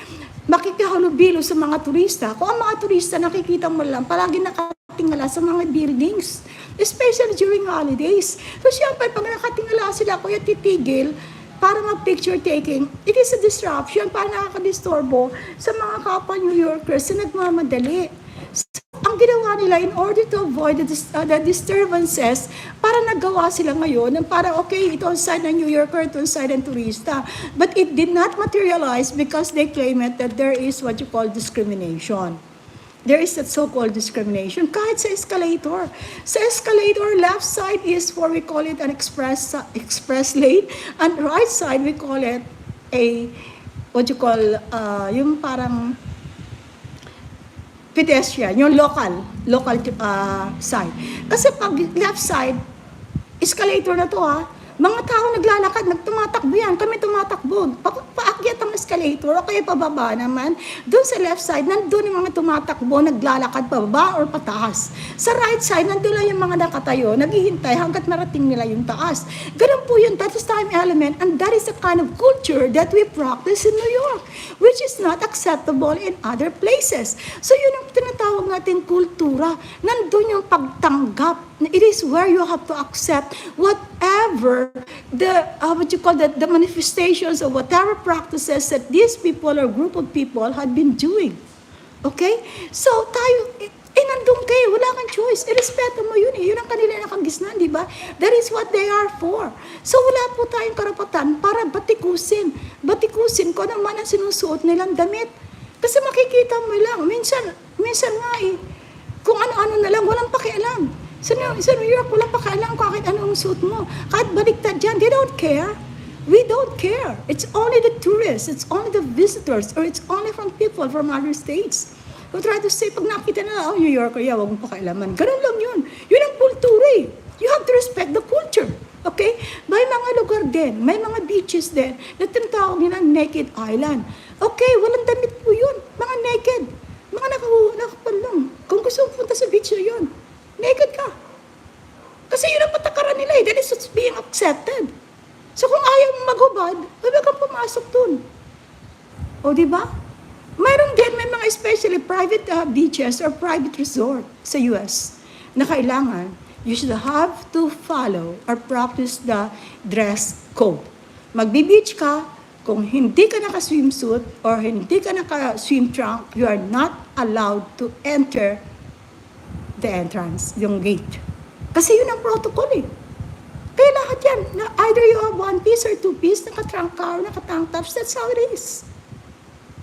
makikihalubilo sa mga turista? Kung ang mga turista nakikita mo lang, palagi nakatingala sa mga buildings. Especially during holidays. So, siyempre, pag nakatingala sila, kuya titigil, para mag-picture taking, it is a disruption, para nakakadistorbo sa mga kapwa New Yorkers na nagmamadali. So, ang ginawa nila, in order to avoid the disturbances, para nagawa sila ngayon, ng para okay, ito ang side ng New Yorker, ito ang side ng turista. But it did not materialize because they claim it that there is what you call discrimination. There is that so-called discrimination kahit sa escalator. Sa escalator, left side is for, we call it an express lane, and right side, we call it a, what you call, yung parang pedestrian, yung local side. Kasi pag left side, escalator na to mga tao naglalakad, nagtumatakbo yan, kami tumatakbo. Paakyat ang escalator o kaya pababa naman. Doon sa left side, nandun yung mga tumatakbo, naglalakad pababa or pataas. Sa right side, nandun lang yung mga nakatayo, naghihintay hanggat marating nila yung taas. Ganun po yun, that is time element, and that is the kind of culture that we practice in New York, which is not acceptable in other places. So yun ang tinatawag natin kultura. Nandun yung pagtanggap. It is where you have to accept whatever the manifestations of whatever practices that these people or group of people had been doing. Okay? So, tayo, nandun kayo, wala kang choice. Irespeto mo yun Yun ang kanila nakagisnan, di ba? That is what they are for. So, wala po tayong karapatan para batikusin. Batikusin ko naman ang sinusuot nilang damit. Kasi makikita mo lang. Minsan nga kung ano-ano na lang, walang pakialam. Sa New York, walang pakialam kahit anong suit mo. Kahit baliktad dyan, they don't care. We don't care. It's only the tourists, it's only the visitors, or it's only from people from other states who try to say, pag nakita na, New Yorker, wag mong pakialaman. Ganun lang yun. Yun ang kultura You have to respect the culture. Okay? May mga lugar din, may mga beaches din, na tinatawag nila naked island. Okay, walang damit po yun. Mga naked. Mga nakapal lang. Kung gusto mo punta sa beach na yun, naked ka. Kasi yun ang patakaran nila That is what's being accepted. So kung ayaw mo maghubad, huwag kang pumasok dun. O diba? Mayroon din, may mga especially private beaches or private resort sa US na kailangan, you should have to follow or practice the dress code. Magbi-beach ka, kung hindi ka naka-swimsuit or hindi ka naka-swim trunk, you are not allowed to enter the entrance, yung gate. Kasi yun ang protocol Kaya lahat yan, either you have one piece or two piece, naka-trunk ka or naka-tank tops, that's how it is.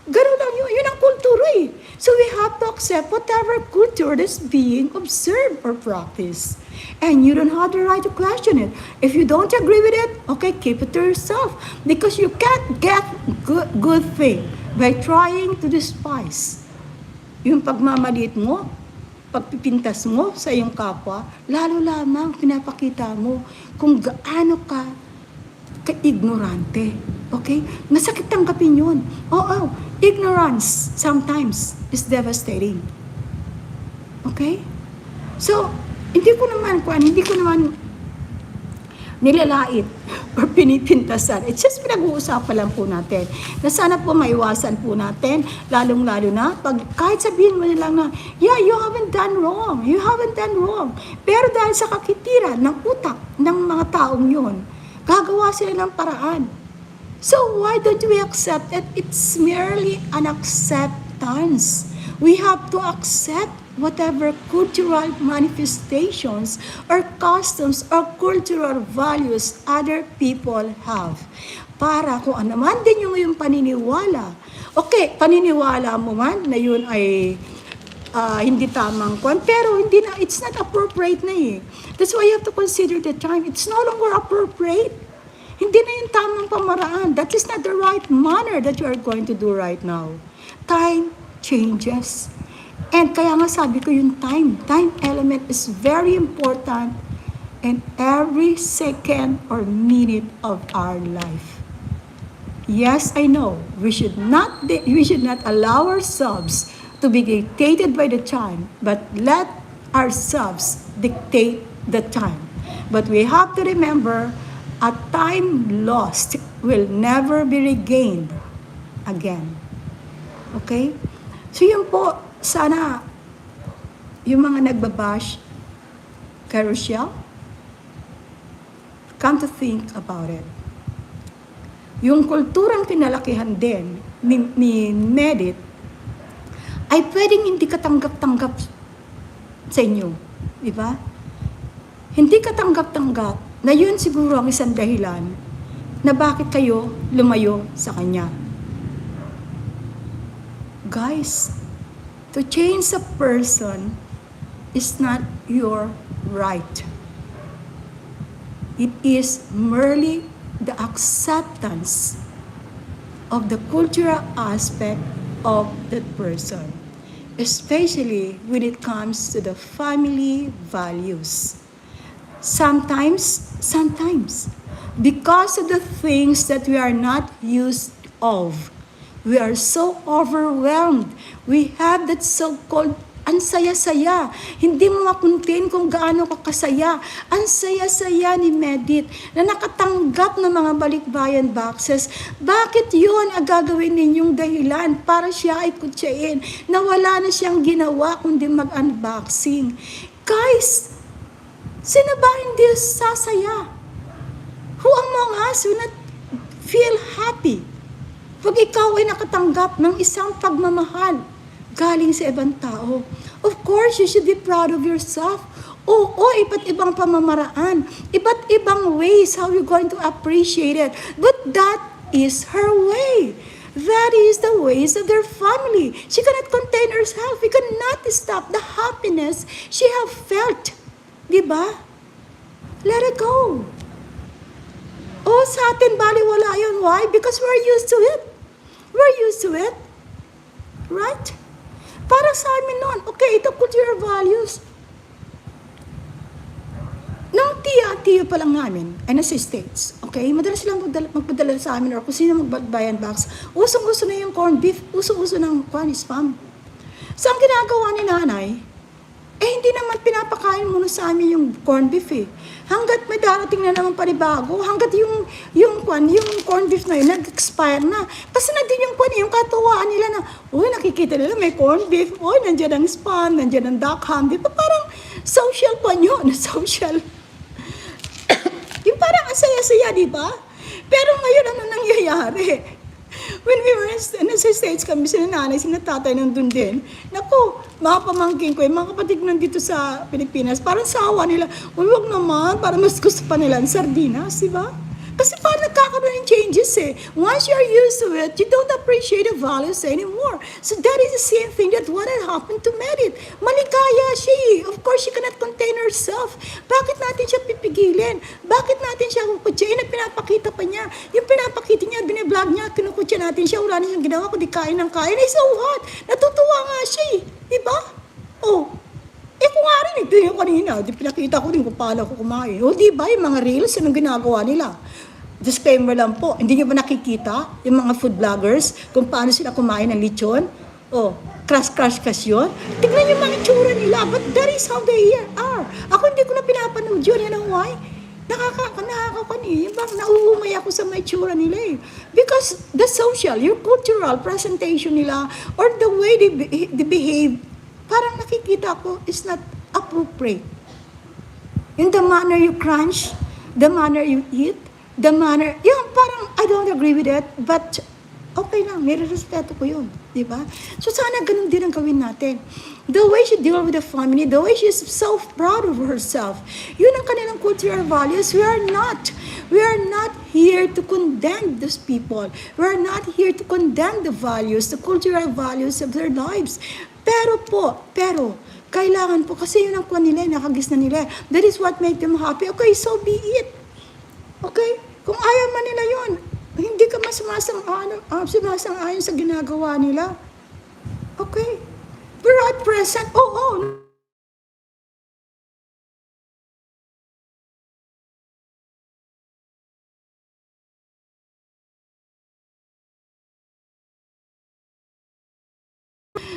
Ganun lang yun ang kultura So we have to accept whatever culture is being observed or practiced. And you don't have the right to question it. If you don't agree with it, okay, keep it to yourself. Because you can't get good thing by trying to despise. Yung pagmamalit mo, pagpipintas mo sa iyong kapwa, lalo lamang pinapakita mo kung gaano ka ignorante. Okay? Masakit tanggapin yun. Ignorance sometimes is devastating. Okay? So, hindi ko naman nilalait or pinipintasan. It's just pinag-uusapan lang po natin. Na sana po maiwasan po natin, lalong-lalo na, pag kahit sabihin mo nilang na, yeah, you haven't done wrong. You haven't done wrong. Pero dahil sa kakitiran ng utak ng mga taong yun, gagawa sila ng paraan. So why don't we accept it? It's merely an acceptance. We have to accept whatever cultural manifestations or customs or cultural values other people have. Para kung ano man din yung paniniwala. Okay, paniniwala mo man na yun ay hindi tamang kwan, pero hindi na, it's not appropriate na eh. That's why you have to consider the time. It's no longer appropriate. Hindi na yung tamang pamaraan. That is not the right manner that you are going to do right now. Time changes. And kaya nga sabi ko yung time element is very important in every second or minute of our life. Yes, I know, we should not allow ourselves to be dictated by the time, but let ourselves dictate the time. But we have to remember, a time lost will never be regained again. Okay? So yun po, sana yung mga nagbabash kay Rochelle, come to think about it. Yung kulturang pinalakihan din ni Medit ay pwedeng hindi katanggap-tanggap sa inyo. Di ba? Hindi katanggap-tanggap na yun siguro ang isang dahilan na bakit kayo lumayo sa kanya. Guys, to change a person is not your right. It is merely the acceptance of the cultural aspect of that person, especially when it comes to the family values. Sometimes, because of the things that we are not used of, we are so overwhelmed. We have that so-called ang saya-saya. Hindi mo makuntin kung gaano ka kasaya. Ang saya-saya ni Medit na nakatanggap ng mga balikbayan boxes. Bakit yun ang gagawin ninyong dahilan para siya ay kutsain na wala na siyang ginawa kundi mag-unboxing? Guys, sino ba hindi sasaya? Who among us will not feel happy pag ikaw ay nakatanggap ng isang pagmamahal galing sa ibang tao? Of course, you should be proud of yourself. Oo, iba't ibang pamamaraan, iba't ibang ways how you're going to appreciate it. But that is her way. That is the ways of their family. She cannot contain herself. We cannot stop the happiness she have felt. Diba? Let it go. Oh, sa atin baliwala yun. Why? Because we're used to it. We're used to it. Right? Para sa amin noon, okay, ito cultural values. Nung tiyo pa lang namin, ay nasa States, okay, madalas silang magpadala sa amin or kung sino magbayan box, usong-uso na yung corned beef, usong-uso ng spam. So, ang ginagawa ni nanay, hindi naman pinapakain muna sa amin yung corned beef eh. Hanggat may darating na naman panibago, hanggat yung corned beef na yun, nag-expire na. Kasi na din yung katuwaan nila na, nakikita nila may corned beef, nandiyan ang spam, nandiyan ang duck ham, di ba parang social pa yun, social. Yung parang ang saya-saya, di ba? Pero ngayon, ano nangyayari? When we were nasa States kami, sina nanay, sina tatay nandun din. Naku, mga pamangkin ko, mga kapatid nandito sa Pilipinas, parang sawa nila, huwag naman, parang mas gusto pa nila ang sardinas, di ba? Kasi parang nagkakaroon ng changes eh. Once you're used to it, you don't appreciate the values anymore. So that is the same thing that what had happened to Merit. Maligaya siya eh. Of course, she cannot contain herself. Bakit natin siya pipigilin? Bakit natin siya kukutsain na pinapakita pa niya? Yung pinapakita niya, biniblog niya, kinukutsa natin siya, wala na siyang ginawa, kundi kain ng kain. Ay, so what? Natutuwa nga siya eh. Diba? Oh. Kung nga rin, ito yung kanina, pinakita ko rin kung paano ako kumain. O diba, yung mga reels, anong ginagawa nila? Disclaimer lang po, hindi nyo ba nakikita yung mga food vloggers kung paano sila kumain ng lechon? O, crush yun? Tignan yung mga itsura nila, but that is how they are. Ako hindi ko na pinapanood yun, you know why? Nakakakani, nauumay ako sa mga itsura nila eh. Because the social, your cultural presentation nila, or the way they behave, parang nakikita ko is not appropriate. In the manner you crunch, the manner you eat, the manner, parang I don't agree with it, but okay lang, nire-respeto ko yun, di ba? So sana ganun din ang gawin natin. The way she deal with the family, the way she's so proud of herself, yun ang kanilang cultural values. We are not here to condemn those people. We are not here to condemn the values, the cultural values of their lives. Pero Pero, kailangan po, kasi yun ang kuha nila, nakagis na nila. That is what make them happy. Okay, so be it. Okay? Kung ayaw man nila yun, hindi ka mas sumasang-ayon sa ginagawa nila. Okay? Pero at present,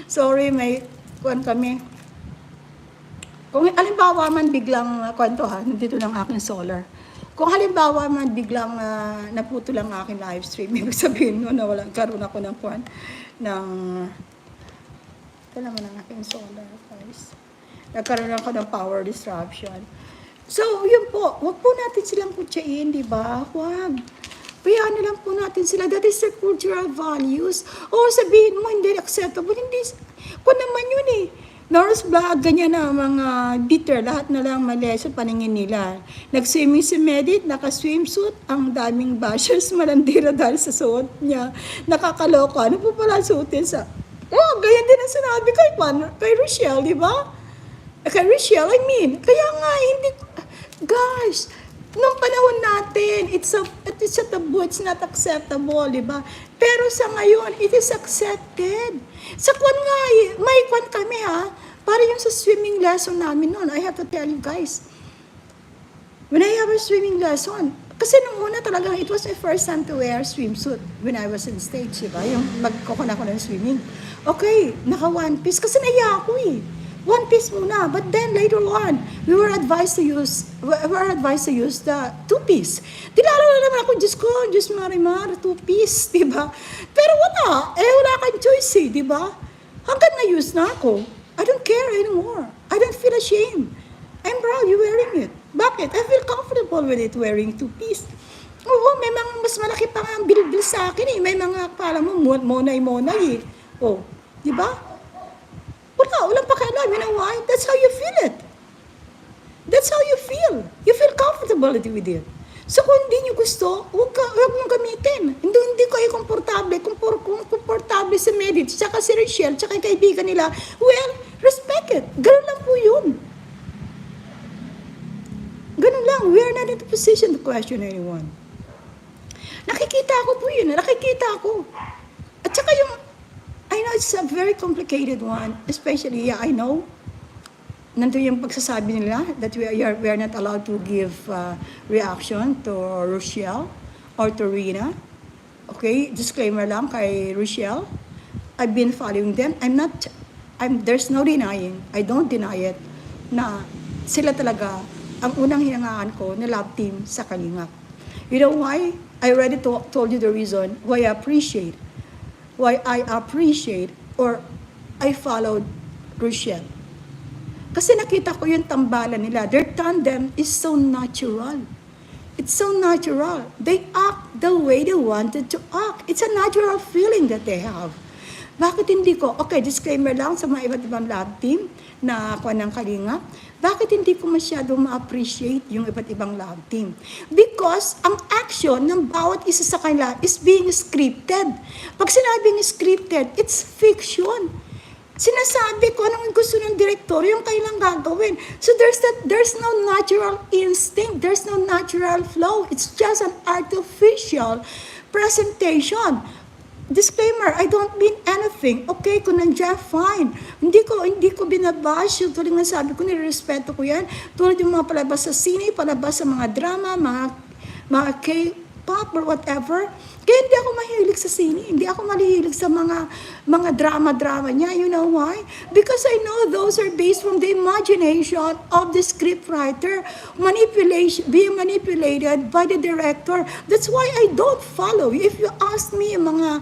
sorry, may kuwan kami. Kung halimbawa man biglang kwentuhan, nandito ng aking solar. Kung halimbawa man biglang naputo lang aking live stream, ibig sabihin no, na walang karoon ako ng kuwan, ng, ito naman ang aking solar, guys. Nagkaroon ako ng power disruption. So, yun po, wag po natin silang kutsain, di ba? Wag. Bayaan na lang po natin sila. That is their cultural values. O sabihin mo, hindi acceptable. Hindi, kung naman yun eh. Norris Vlog, ganyan na mga bitter, lahat na lang mali sa paningin nila. Nag-swimming si Medit, naka-swimsuit, ang daming bashers, malandira dahil sa suot niya. Nakakaloka. Ano po pala suotin sa... ganyan din ang sinabi kay Rochelle, di ba? Kay Rochelle, I mean, kaya nga, hindi... Guys, nung panahon natin, it's a taboo, it's not acceptable, di ba? Pero sa ngayon, it is accepted. Sa kwan nga, may kwan kami para yung sa swimming lesson namin noon, I have to tell you guys, when I have a swimming lesson, kasi nung una talagang, it was my first time to wear swimsuit when I was in stage, di ba? Yung magkukuna ko ng swimming. Okay, naka one piece, kasi naiya ako eh. One piece muna, but then later on, we were advised to use the two-piece. Dilalo na naman ako, Diyos Marimar, two-piece, di ba? Pero wala kang choice di ba? Hanggang na-use na ako, I don't care anymore. I don't feel ashamed. I'm proud you wearing it. Bakit? I feel comfortable with it wearing two-piece. Oo, may mga mas malaki pa nga ang bil-bil sa akin eh. May mga, pala mo, monay-monay eh. Oh, di ba? Walang pakialam. You know why? That's how you feel it. That's how you feel. You feel comfortable with it. So kung hindi nyo gusto, huwag mong gamitin. Hindi kayo komportable. Komportable si Medit, tsaka si Rachel, tsaka kaibigan nila. Well, respect it. Ganun lang po yun. Ganun lang. We are not in a position to question anyone. Nakikita ko po yun. Nakikita ko. At saka yung I know it's a very complicated one, especially, I know, nandun yung pagsasabi nila that we are not allowed to give reaction to Rochelle or to Rina. Okay, disclaimer lang kay Rochelle. I've been following them. There's no denying, I don't deny it, na sila talaga ang unang hinangaan ko na love team sa Kalingap. You know why? I already told you the reason why I appreciate or I followed Rochelle. Kasi nakita ko yung tambalan nila. Their tandem is so natural. It's so natural. They act the way they wanted to act. It's a natural feeling that they have. Bakit hindi ko? Okay, disclaimer lang sa mga iba't ibang love team na ako ng Kalingap. Bakit hindi ko masyado ma-appreciate yung iba't ibang love team? Because ang action ng bawat isa sa kanila is being scripted. Pag sinabing scripted, it's fiction. Sinasabi ko anong gusto ng direktor, yung kailang gagawin. So there's no natural instinct, there's no natural flow. It's just an artificial presentation. Disclaimer, I don't mean anything. Okay, kung nandiyan, fine. Hindi ko binabash. Yung tulad nga sabi ko, nirespeto ko yan. Tulad yung mga palabas sa sine, palabas sa mga drama, mga K-pop or whatever. Kaya hindi ako mahilig sa sine. Hindi ako mahilig sa mga drama-drama niya. You know why? Because I know those are based from the imagination of the scriptwriter, being manipulated by the director. That's why I don't follow. If you ask me mga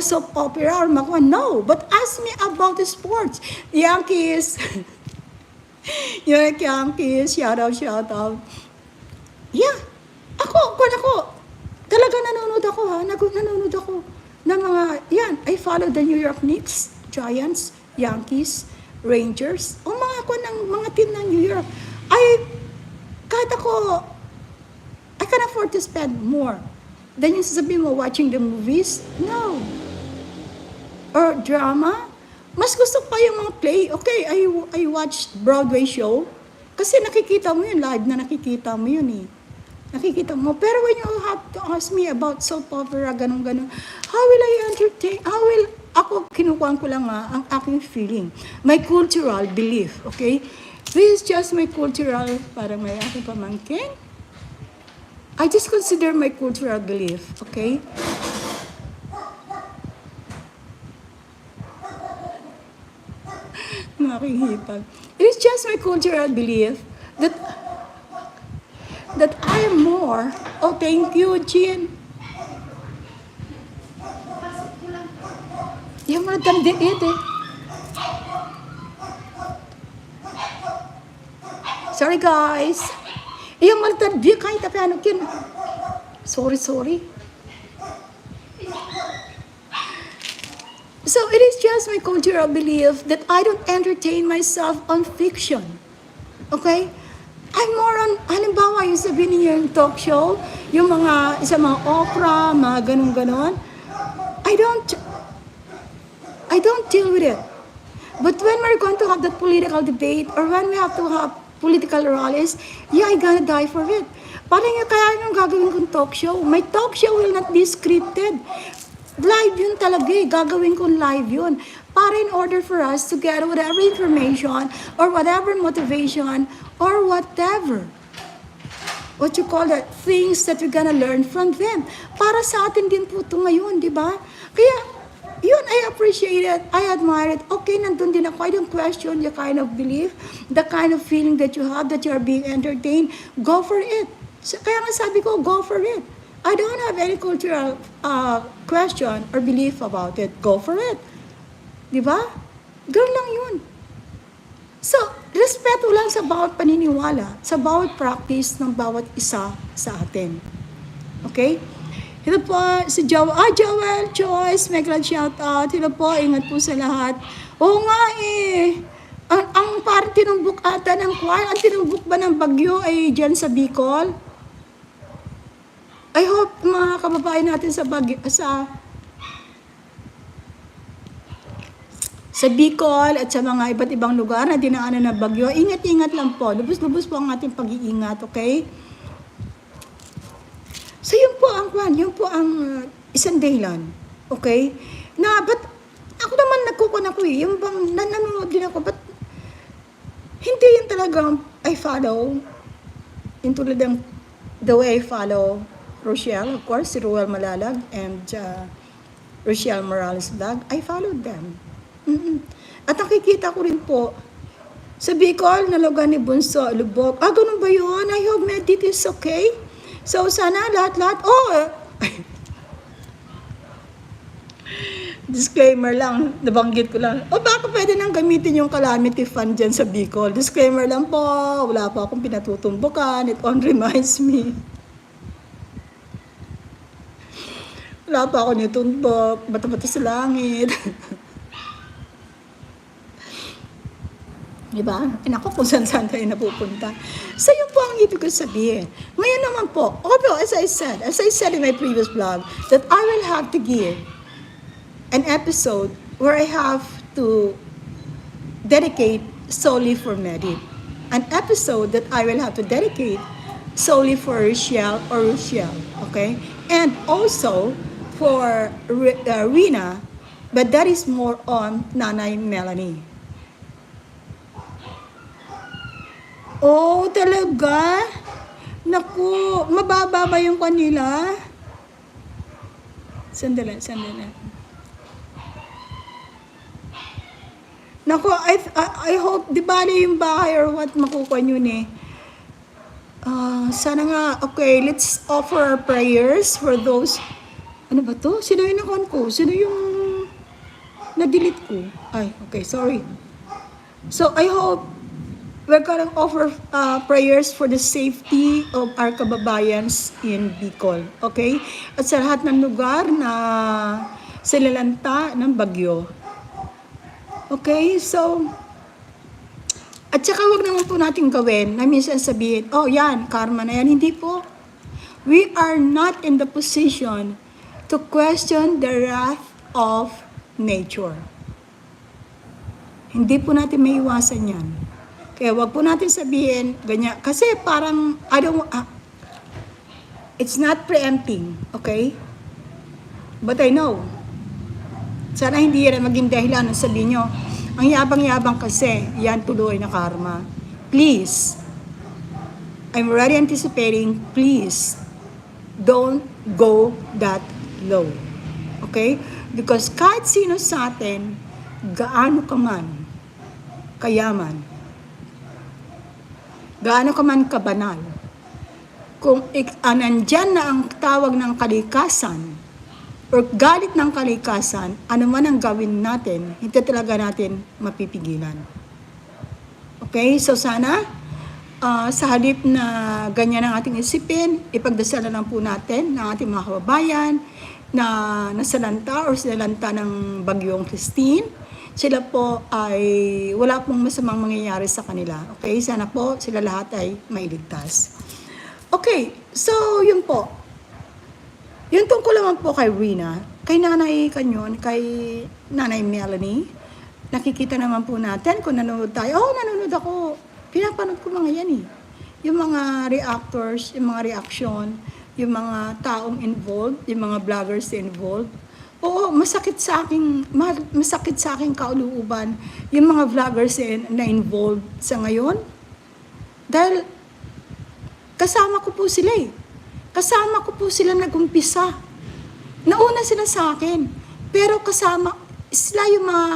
soap opera or no. But ask me about the sports. Yankees. Yankees. Shout out. Yeah. Ako. Talaga nanonood ako ng mga, I follow the New York Knicks, Giants, Yankees, Rangers, o mga team ng New York. Kahit ako, I can afford to spend more than yung sasabihin mo watching the movies. No. Or drama, mas gusto ko pa yung mga play. Okay, I watched Broadway show. Kasi nakikita mo yun, live na nakikita mo yun eh. Nakikita mo. Pero when you have to ask me about soap opera, ganun-ganun, how will I entertain? Ako, kinukuhaan ko lang ang aking feeling. My cultural belief, okay? This is just my cultural, parang may aking pamangkin. I just consider my cultural belief, okay? Nakihipag. It is just my cultural belief that I am more. Oh, thank you, Jean. Yung mga tandit eh. Sorry guys. Yung mga tandit, kahit ano kin. Sorry. So it is just my cultural belief that I don't entertain myself on fiction. Okay? I'm more on, halimbawa yung sabihin niyo yung talk show, yung mga, sa mga opera, mga ganun-ganon. I don't deal with it. But when we're going to have that political debate or when we have to have political rallies, yeah, I gonna die for it. Parang yung kaya yung gagawin kong talk show. My talk show will not be scripted. Live yun talaga eh. Gagawin kong live yun. Para in order for us to get whatever information or whatever motivation or whatever, what you call that, things that we're gonna learn from them. Para sa atin din po ito ngayon, di ba? Kaya, yun, I appreciate it. I admire it. Okay, nandun din ako. I don't question the kind of belief, the kind of feeling that you have, that you're being entertained. Go for it. Kaya nga sabi ko, go for it. I don't have any cultural question or belief about it. Go for it. Di ba? Ganun lang yun. So, respeto lang sa bawat paniniwala, sa bawat practice ng bawat isa sa atin. Okay? Hello po, si Joel Choice, may glad shout out. Hello po, ingat po sa lahat. Oo nga eh. Ang parang tinumbok ata ng choir, ang tinumbok ba ng bagyo ay dyan sa Bicol? I hope mga kababayan natin sa bagyo, sa Bicol at sa mga iba't ibang lugar na dinaanan ng bagyo, ingat-ingat lang po. Lubos-lubos po ang ating pag-iingat, okay? So yun po ang isang dahilan, okay? But ako naman nagkukun ako eh, yung bang nanonood din ako, but hindi yun talagang I follow, yung tulad ng the way I follow Rochelle, of course, si Ruel Malalag and Rochelle Morales vlog, I followed them. At nakikita ko rin po sa Bicol na lugar ni Bunso, Lubog. Ganun ba yun? I hope Medit is okay. So, sana lahat-lahat. Disclaimer lang, nabanggit ko lang. Baka pwede nang gamitin yung calamity fund dyan sa Bicol. Disclaimer lang po, wala pa akong pinatutumbukan. It only reminds me. Wala pa ako nitumbok, bata-bata sa langit. Diba? Ako kung saan tayo napupunta. So, yun po ang ibig ko sabihin. Ngayon naman po, although as I said in my previous vlog, that I will have to give an episode where I have to dedicate solely for Medit. An episode that I will have to dedicate solely for Rochelle, okay? And also for Rina, but that is more on Nanay Melanie. Oh, talaga? Naku, mababa ba yung kanila? Sandali. Naku, I hope, di ba yung bahay or what makukuha nyo eh. Sana nga, okay, let's offer our prayers for those, ano ba to? Sino yung nakon ko? Sino yung na-delete ko? Ay, okay, sorry. So, I hope we're gonna offer prayers for the safety of our kababayans in Bicol, okay? At sa lahat ng lugar na silalanta ng bagyo. Okay, so, at saka wag naman po natin gawin na minsan sabihin, yan, karma na yan. Hindi po. We are not in the position to question the wrath of nature. Hindi po natin maiwasan yan. Kaya wag po natin sabihin, ganyan. Kasi parang, it's not preempting, okay? But I know, sana hindi yan maging dahilan ng sabihin nyo, ang yabang-yabang kasi, yan tuloy na karma. Please, I'm already anticipating, please, don't go that low. Okay? Because kahit sino sa atin, gaano ka man kayaman, gaano ka man kabanal, kung nandyan na ang tawag ng kalikasan, or galit ng kalikasan, ano man ang gawin natin, hindi talaga natin mapipigilan. Okay? So sana, sa halip na ganyan ang ating isipin, ipagdasal na lang po natin ng ating mga kababayan na nasalanta or sinalanta ng bagyong Christine. Sila po ay wala pong masamang mangyayari sa kanila. Okay? Sana po sila lahat ay mailigtas. Okay, so yun po. Yun tungkol naman po kay Rina, kay Nanay Kanyon, kay Nanay Melanie. Nakikita naman po natin kung nanonood tayo. Oh, nanonood ako. Pinapanood ko mga yan eh. Yung mga reactors, yung mga reaction, yung mga taong involved, yung mga vloggers involved. Oo, masakit sa aking kauluban yung mga vloggers na involved sa ngayon. Dahil kasama ko po sila eh. Kasama ko po sila nag-umpisa. Nauna sila sa akin. Pero kasama, sila yung mga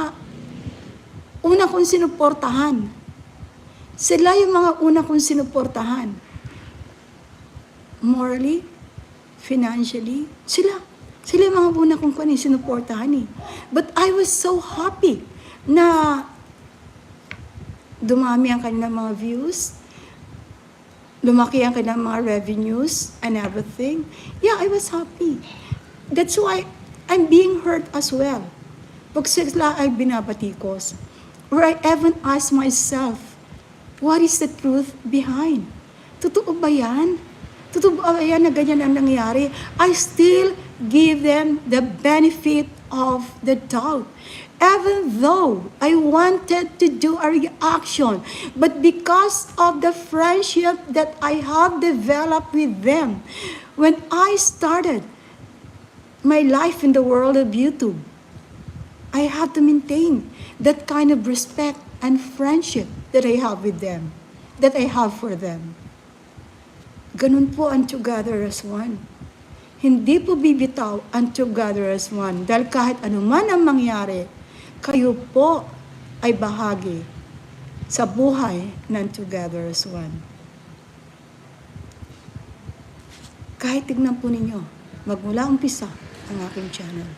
una kong sinuportahan. Sila yung mga una kong sinuportahan. Morally, financially, sila. Sila yung mga una kong sinuportahan eh. But I was so happy na dumami ang kanilang mga views, lumaki ang kanilang mga revenues and everything. Yeah, I was happy. That's why I'm being hurt as well. Pag sila ay binabatikos, where I even ask myself, what is the truth behind? Totoo ba yan? Totoo ba yan na ganyan ang nangyari? I still give them the benefit of the doubt. Even though I wanted to do a reaction, but because of the friendship that I have developed with them, when I started my life in the world of YouTube, I have to maintain that kind of respect and friendship that I have with them, that I have for them. Ganun po ang together as one. Hindi po bibitaw ang together as one. Dahil kahit anuman ang mangyari, kayo po ay bahagi sa buhay ng together as one. Kahit tignan po ninyo, magmula umpisa ang aking channel.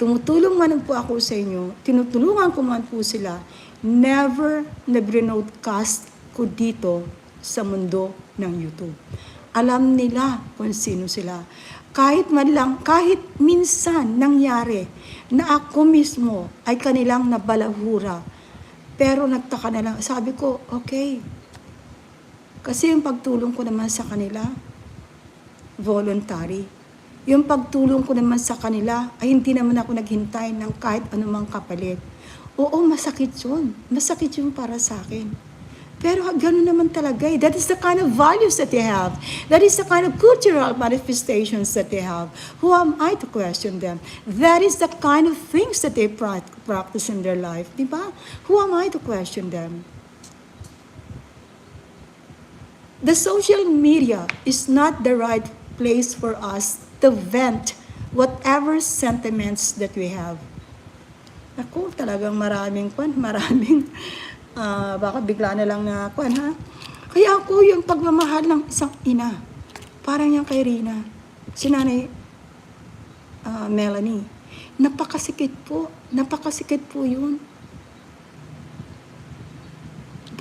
Tumutulong man po ako sa inyo, tinutulungan ko man po sila, never na broadcast ko dito sa mundo ng YouTube. Alam nila kung sino sila. Kahit minsan nangyari na ako mismo ay kanilang nabalahura. Pero nagtaka na lang. Sabi ko, okay. Kasi yung pagtulong ko naman sa kanila, voluntary. Yung pagtulong ko naman sa kanila, ay hindi naman ako naghintay ng kahit anumang kapalit. Oo, masakit yun. Masakit yun para sa akin. Pero gano'n naman talaga eh. That is the kind of values that they have. That is the kind of cultural manifestations that they have. Who am I to question them? That is the kind of things that they practice in their life. Diba? Who am I to question them? The social media is not the right place for us to vent whatever sentiments that we have. Ako, talagang maraming baka bigla na lang na ha? Kaya ako yung pagmamahal ng isang ina, parang yung kay Rina, si Nanay Melanie, napakasikit po yun.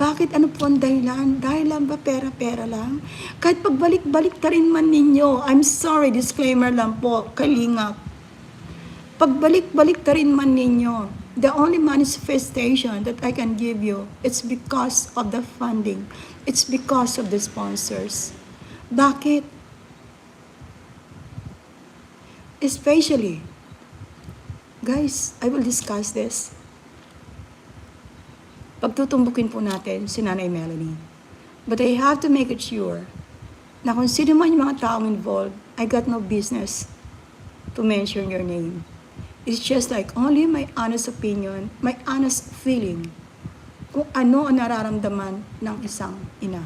Bakit? Ano po ang dahilan? Dahil lang ba pera-pera lang? Kahit pagbalik-balik ta rin man ninyo, I'm sorry, disclaimer lang po, kalingap. Pagbalik-balik ta rin man ninyo, the only manifestation that I can give you, it's because of the funding. It's because of the sponsors. Bakit? Especially, guys, I will discuss this. pagtutumbukin po natin si Nanay Melanie. But I have to make it sure na kung sino man yung mga taong involved, I got no business to mention your name. It's just like only my honest opinion, my honest feeling, kung ano ang nararamdaman ng isang ina.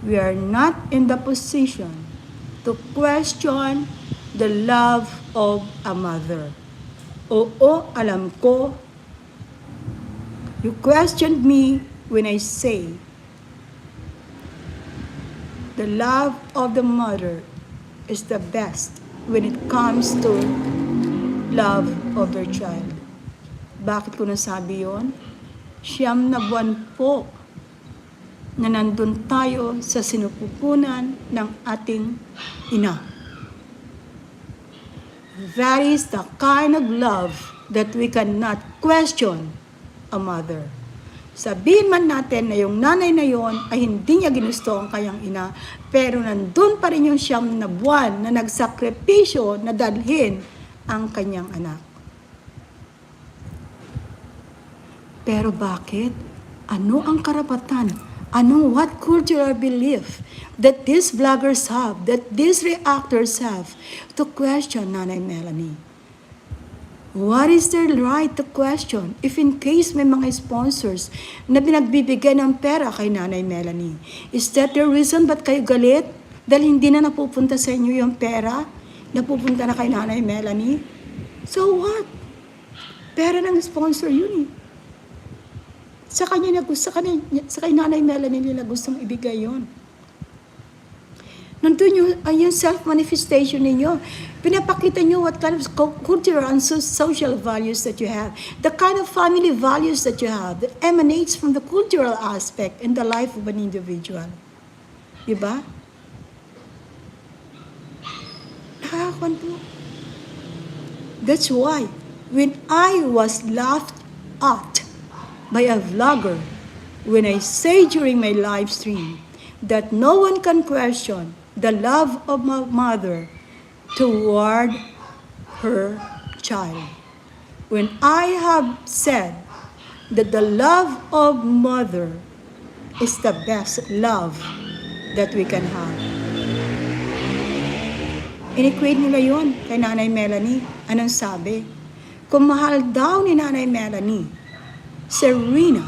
We are not in the position to question the love of a mother. Oo, alam ko, you questioned me when I say the love of the mother is the best when it comes to love of their child. Bakit ko nasabi yon? 9 na buwan po na nandun tayo sa sinupupunan ng ating ina. That is the kind of love that we cannot question a mother. Sabihin man natin na yung nanay na yon ay hindi niya ginusto ang kanyang ina, pero nandun pa rin yung 9 na buwan na nagsakripisyo na dalhin ang kanyang anak. Pero bakit? Ano ang karapatan? What cultural belief that these vloggers have, that these reactors have to question Nanay Melanie? What is their right to question if in case may mga sponsors na binagbibigay ng pera kay Nanay Melanie? Is that the reason ba't kayo galit? Dahil hindi na napupunta sa inyo yung pera? Napupunta na kay Nanay Melanie? So what? Pera ng sponsor yun eh. Sa kay Nanay Melanie nila gustong ibigay yun. Nandun yung self-manifestation ninyo. Pinapakita nyo what kind of cultural and social values that you have. The kind of family values that you have that emanates from the cultural aspect in the life of an individual. Diba? Nakakakuan po. That's why, when I was laughed at by a vlogger, when I say during my live stream that no one can question the love of my mother toward her child. When I have said that the love of mother is the best love that we can have. In-equate nila yun kay Nanay Melanie. Anong sabi? Kung mahal daw ni Nanay Melanie si Rina,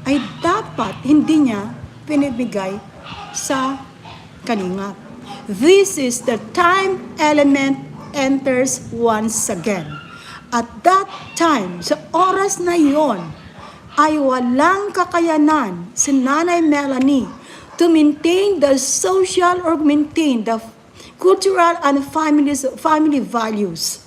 ay dapat hindi niya pinibigay sa Kalingap. This is the time element enters once again. At that time, sa oras na yon, ay walang kakayanan si Nanay Melanie to maintain the social or maintain the cultural and family values.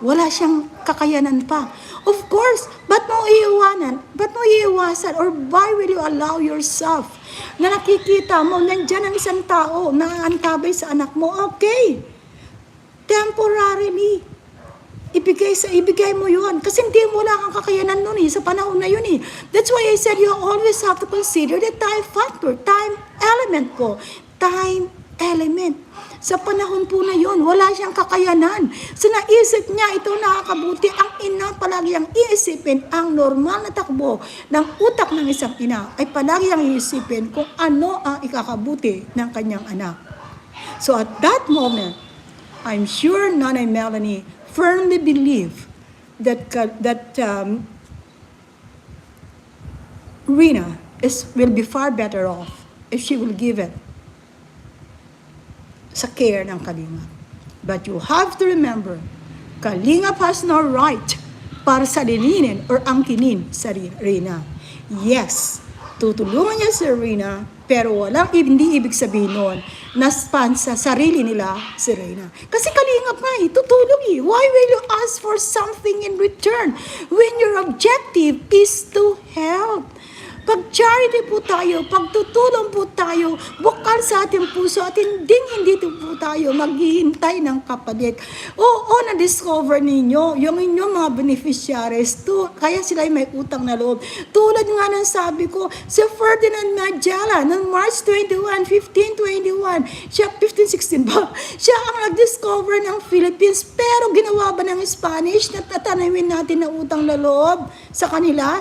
Wala siyang kakayanan pa. Of course, ba't mo iiwanan? Ba't mo iiwasan? Or why will you allow yourself na nakikita mo, nandyan ang isang tao na antabay sa anak mo? Okay. Temporarily. Ibigay mo yun. Kasi hindi mo wala kang kakayanan nun sa panahon na yun That's why I said you always have to consider the time factor, time element po. Time element. Sa panahon po na yon, wala siyang kakayanan. So naisip niya, ito nakakabuti. Ang ina palagi ang iisipin, ang normal na takbo ng utak ng isang ina ay palagi ang iisipin kung ano ang ikakabuti ng kanyang anak. So at that moment, I'm sure Nanay Melanie firmly believed that Rina will be far better off if she will give it sa care ng Kalingap. But you have to remember, Kalingap has no right para salinin or angkinin sa Rina. Yes, tutulungan niya si Rina, pero hindi ibig sabihin nun na sa sarili nila si Rina. Kasi Kalingap nga tutulong Why will you ask for something in return when your objective is to help? Pag-charity po tayo, pagtutulong po tayo, bukal sa ating puso at hindi po tayo maghihintay ng kapalit. Oo, na-discover ninyo, yung inyong mga beneficiaries, kaya sila may utang na loob. Tulad nga ng sabi ko, si Ferdinand Magellan, noong March 21, 1521, siya, 1516 ba? Siya ang nag-discover ng Philippines, pero ginawa ba ng Spanish na tatanayin natin na utang na loob sa kanila?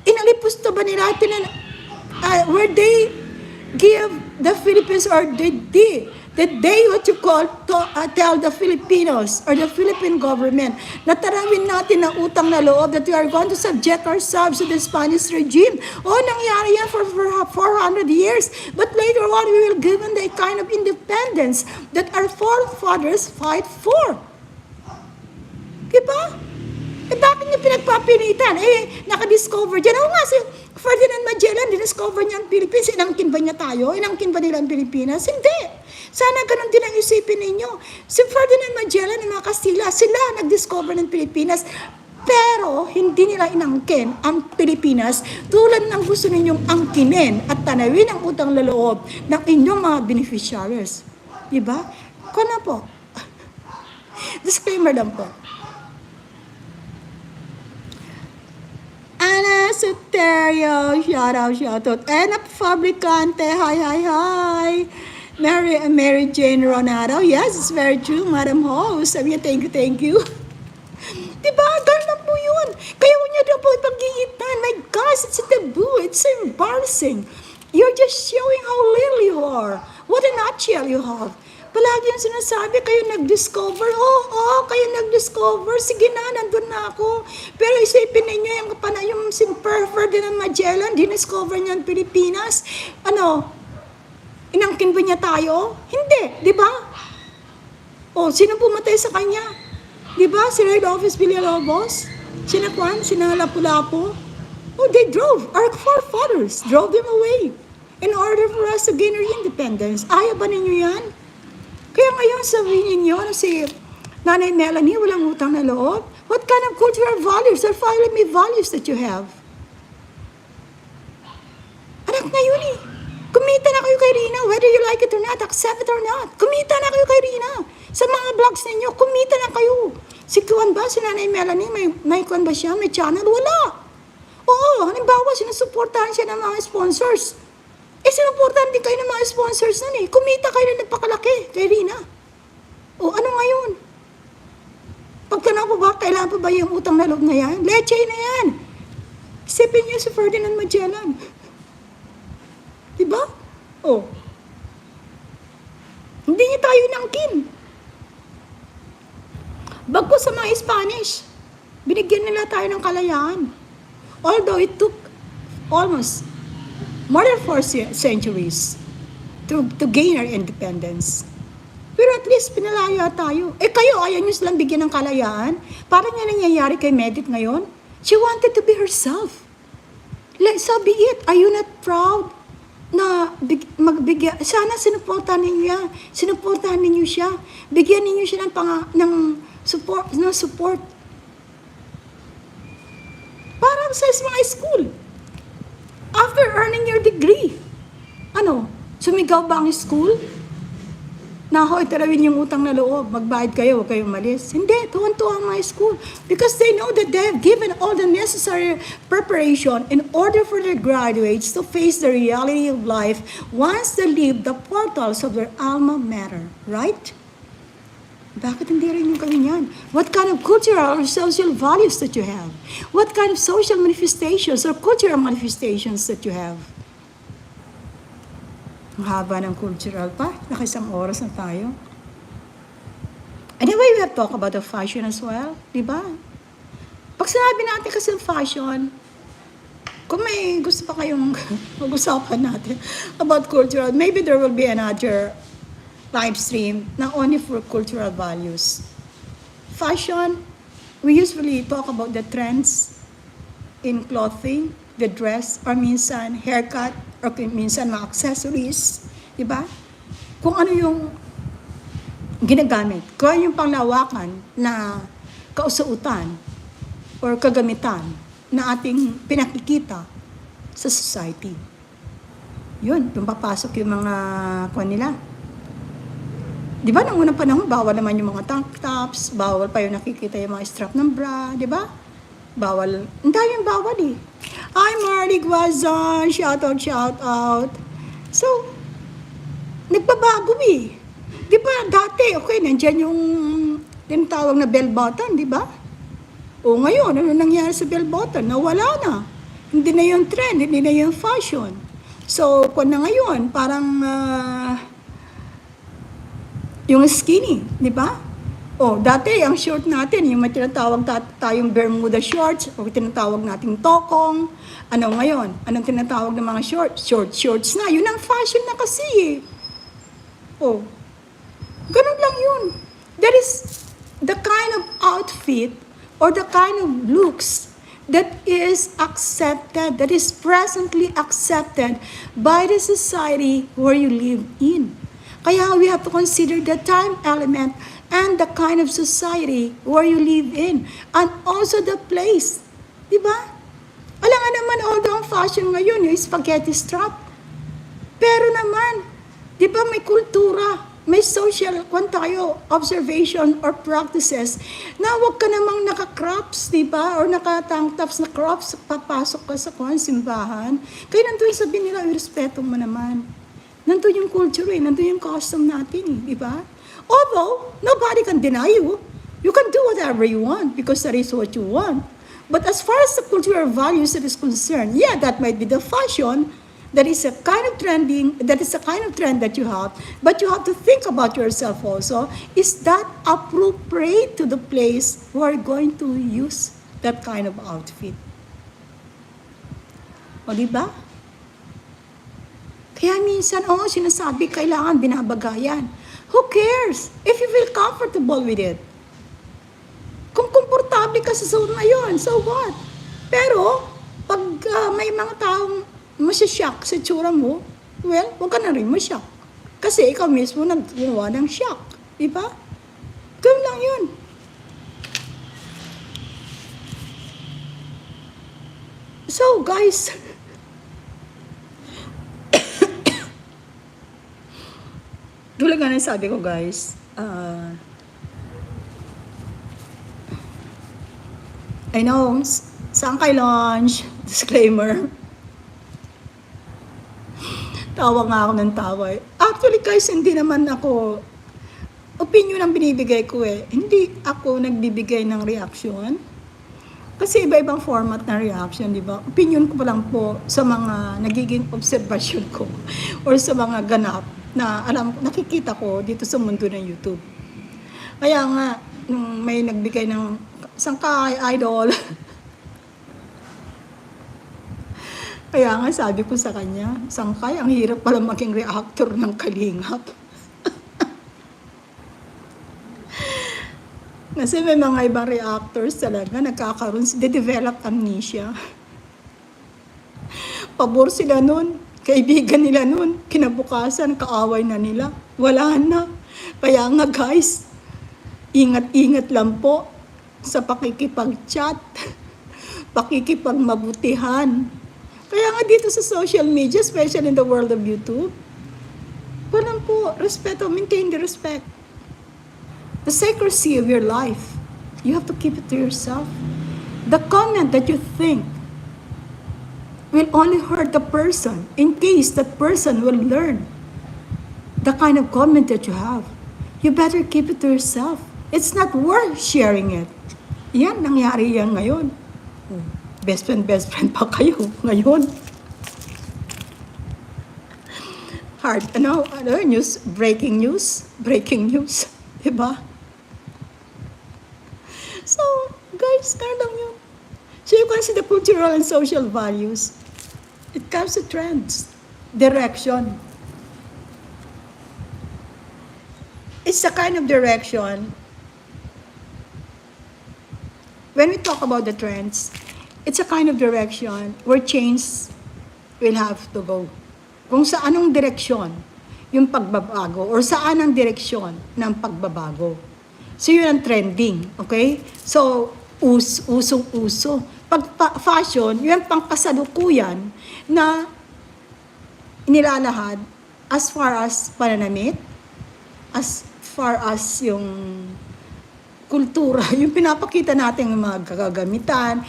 Inalipos to ba nila? Where they give the Philippines, or did they what you call tell the Filipinos or the Philippine government na tarawin natin ng utang na loob that we are going to subject ourselves to the Spanish regime. Nangyari yan for 400 years. But later on, we will given the kind of independence that our forefathers fight for. Diba? Bakit niya pinagpapilitan? Nakadiscover dyan. Nga, si Ferdinand Magellan, diniscover niya ang Philippines. Inangkin ba niya tayo? Inangkin ba nila ang Pilipinas? Hindi. Sana ganun din ang isipin ninyo. Si Ferdinand Magellan ng mga Kastila, sila nag-discover ng Pilipinas. Pero, hindi nila inangkin ang Pilipinas tulad ng gusto ninyong angkinin at tanawin ang utang loob ng inyong mga beneficiaries. Diba? Kung po. Disclaimer lang po. Ana Soterio, shout out. Ana Fabricante, hi. Mary Jane Ronado, yes, it's very true, Madam Host. Sabi niya, thank you. Diba? Ganun po yun. Kaya huwag niyo daw po ipag-iitan. My gosh, it's a taboo. It's embarrassing. You're just showing how little you are. What a nutshell you have. Palagi yung sinasabi, kayo nag-discover. Oo, kayo nag-discover. Sige na, nandun na ako. Pero isipin ninyo yung si Ferdinand Magellan, diniscover niya ang Pilipinas. Inangkin ba niya tayo? Hindi, di ba? Sino pumatay sa kanya? Di ba? Si Red Office Villalobos? Sina Juan? Sina Lapu-Lapu? They drove. Our forefathers drove them away in order for us to gain our independence. Ayaw ba ninyo yan? Kaya ngayon sabihin ninyo na si Nanay Melanie walang utang na loob. What kind of cultural values or family values that you have? Anak na yun eh. Kumita na kayo kay Rina, whether you like it or not, accept it or not. Kumita na kayo kay Rina. Sa mga vlogs ninyo, kumita na kayo. Si Kuan ba, si Nanay Melanie, may Kuan ba siya? May channel? Wala. Oo, halimbawa, sinusuportahan siya ng mga sponsors. Sinuportahan din kayo ng mga sponsors nun eh. Kumita kayo na nagpakalaki kay Rina. Ano ngayon? Pagtanaw po ba, kailangan pa ba yung utang na loob na yan? Leche na yan. Isipin niyo si Ferdinand Magellan. Diba? Hindi niya tayo inangkin. Bago sa mga Spanish, binigyan nila tayo ng kalayaan. Although it took almost more than 4 centuries to gain our independence. Pero at least pinalaya tayo. Kayo, ayaw nyo silang bigyan ng kalayaan? Parang yan nangyayari kay Medit ngayon. She wanted to be herself. So be it. Are you not proud na magbigyan? Sana sinuportahan ninyo siya. Bigyan ninyo siya ng support. Parang sa mga school. After earning your degree, sumigaw ba ang school? Nahoy, tarawin yung utang na loob, magbayad kayo, huwag kayong malis. Hindi, tuwan-tuwa ang mga school. Because they know that they have given all the necessary preparation in order for their graduates to face the reality of life once they leave the portals of their alma mater. Right? Bakit hindi rin yung kami yan? What kind of cultural or social values that you have? What kind of social manifestations or cultural manifestations that you have? Ang haba ng cultural pa. Nakisang oras na tayo. Anyway, we have talked about the fashion as well. Diba? Pag sinabi natin kasi fashion, kung may gusto pa kayong mag-usapan natin about cultural, maybe there will be another live stream not only for cultural values. Fashion, we usually talk about the trends in clothing, the dress, or minsan haircut, or minsan mga accessories, di ba? Kung ano yung ginagamit, kung ano yung panglawakan na kausuotan or kagamitan na ating pinakikita sa society. Yun, yung papasok yung mga kuwan nila. Di ba, nung unang panahon, bawal naman yung mga tank tops, bawal pa yung nakikita yung mga strap ng bra, di ba? Bawal, ang daming bawal eh. Hi Marty Guazon, shout out, shout out. So, nagbabago eh. Di ba, dati, okay, nandyan yung tinatawag na bell button, di ba? O ngayon, ano nangyari sa bell button? Nawala na. Hindi na yung trend, hindi na yung fashion. So, kung na ngayon, parang yung skinny, di ba? O, dati, ang short natin, yung may tinatawag tayong Bermuda shorts, o tinatawag nating tokong. Ano ngayon? Anong tinatawag ng mga shorts na. Yun ang fashion na kasi eh. O, ganun lang yun. That is the kind of outfit or the kind of looks that is accepted, that is presently accepted by the society where you live in. Kaya we have to consider the time element and the kind of society where you live in. And also the place. Diba? Alam nga naman, although ang fashion ngayon, yung spaghetti strap. Pero naman, di ba may kultura, may social, kung tayo, observation or practices, na huwag ka namang naka-crops, di ba? Or naka-tank tops na crops, papasok ka sa simbahan. Kaya nandun sabihin nila, irespeto mo naman. Nandun yung culture eh, nandun yung custom natin eh, di ba? Although, nobody can deny you. You can do whatever you want because that is what you want. But as far as the cultural values that is concerned, yeah, that might be the fashion. That is a kind of trending, that is a kind of trend that you have. But you have to think about yourself also. Is that appropriate to the place who are going to use that kind of outfit? O diba? Kaya minsan, sinasabi, kailangan binabagayan. Who cares? If you feel comfortable with it. Kung komportable ka sa suot na yun, so what? Pero, pag may mga taong masya-shock sa tsura mo, well, huwag ka na rin mashock. Kasi ikaw mismo naggawa ng shock. Diba? Ganun lang yun. So, guys, tulad nga ng sabi ko, guys, I know, saan kay launch, disclaimer, tawa nga ako ng tawa eh. Actually, guys, hindi naman ako, opinion ang binibigay ko eh. Hindi ako nagbibigay ng reaction. Kasi iba-ibang format ng reaction, di ba? Opinion ko pa lang po sa mga nagiging observation ko or sa mga ganap na nakikita ko dito sa mundo ng YouTube. Kaya nga, nung may nagbigay ng sangkay, idol, kaya nga sabi ko sa kanya, sangkay, ang hirap pala maging reactor ng kalingap. Kasi may mga ibang reactors talaga, nagkakaroon, de-develop amnesia. Pabor sila nun, kaibigan nila nun, kinabukasan, kaaway na nila, wala na. Kaya nga guys, ingat-ingat lang po sa pakikipag-chat, pakikipag-mabutihan. Kaya nga dito sa social media, especially in the world of YouTube, walang po, respeto, maintain the respect. The secrecy of your life, you have to keep it to yourself. The comment that you think will only hurt the person in case that person will learn the kind of comment that you have. You better keep it to yourself. It's not worth sharing it. Yan, nangyari yan ngayon. Best friend pa kayo ngayon. Hard, news, breaking news, diba? So, guys, lang yun. So you can see the cultural and social values. It comes to trends, direction. It's a kind of direction. When we talk about the trends, it's a kind of direction where change will have to go. Kung sa anong direksyon yung pagbabago or saan ang direksyon ng pagbabago. So, yun ang trending, okay? So, usong-uso. fashion, yung pangkasalukuyan na nilalahad as far as pananamit, as far as yung kultura, yung pinapakita natin yung mga gagamitan,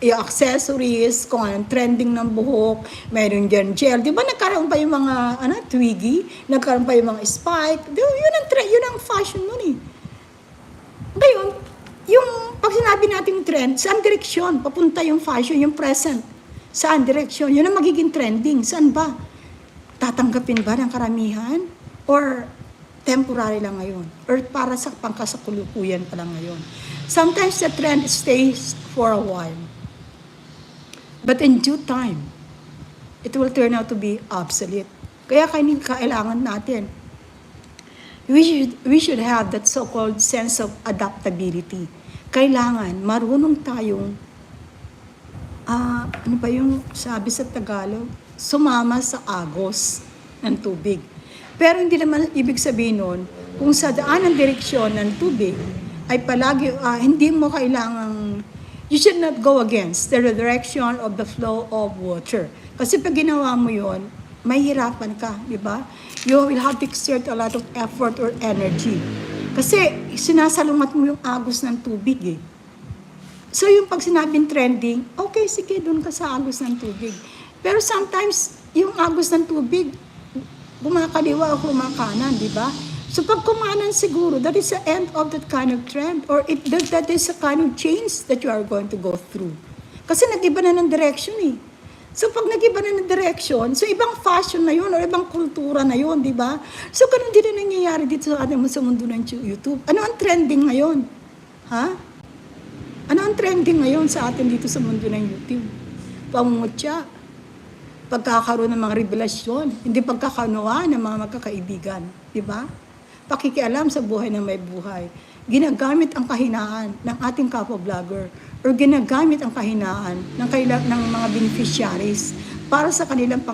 yung accessories, kung anong trending ng buhok, mayroon dyan gel. Di ba nagkaroon pa yung mga twiggy? Nagkaroon pa yung mga spike? Yun ang fashion nun eh. Ngayon, yung pag sinabi natin trend, saan direksyon? Papunta yung fashion, yung present. Saan direksyon? Yun ang magiging trending. Saan ba? Tatanggapin ba ng karamihan? Or temporary lang ngayon? Or para sa pangkasakulukuyan pa lang ngayon? Sometimes the trend stays for a while. But in due time, it will turn out to be obsolete. Kaya kailangan natin. We should have that so-called sense of adaptability. Kailangan marunong tayong, ano ba yung sabi sa Tagalog? Sumama sa agos ng tubig. Pero hindi naman ibig sabihin nun, kung sa daan ng direksyon ng tubig, ay palagi, hindi mo kailangang, you should not go against the direction of the flow of water. Kasi pag ginawa mo yun, may hirapan ka, di ba? You will have to exert a lot of effort or energy. Kasi sinasalungat mo yung agos ng tubig eh. So yung pag sinabing trending, okay, sige, doon ka sa agos ng tubig. Pero sometimes, yung agos ng tubig, kumakaliwa o kumakanan, di ba? So pag kumanan siguro, that is the end of that kind of trend, or that is a kind of change that you are going to go through. Kasi nag-iba na ng direction eh. So pag nag-iba na ng direction, so ibang fashion na yun, or ibang kultura na yun, di ba? So ganun din na nangyayari dito sa ating sa mundo ng YouTube. Ano ang trending ngayon? Ha? Ano ang trending ngayon sa atin dito sa mundo ng YouTube? Pangungutya, pagkakaroon ng mga revelasyon, hindi pagkakaunawaan ng mga magkakaibigan, di ba? Pakikialam sa buhay ng may buhay. Ginagamit ang kahinaan ng ating kapwa-vlogger or ginagamit ang kahinaan ng mga beneficiaries para sa kanilang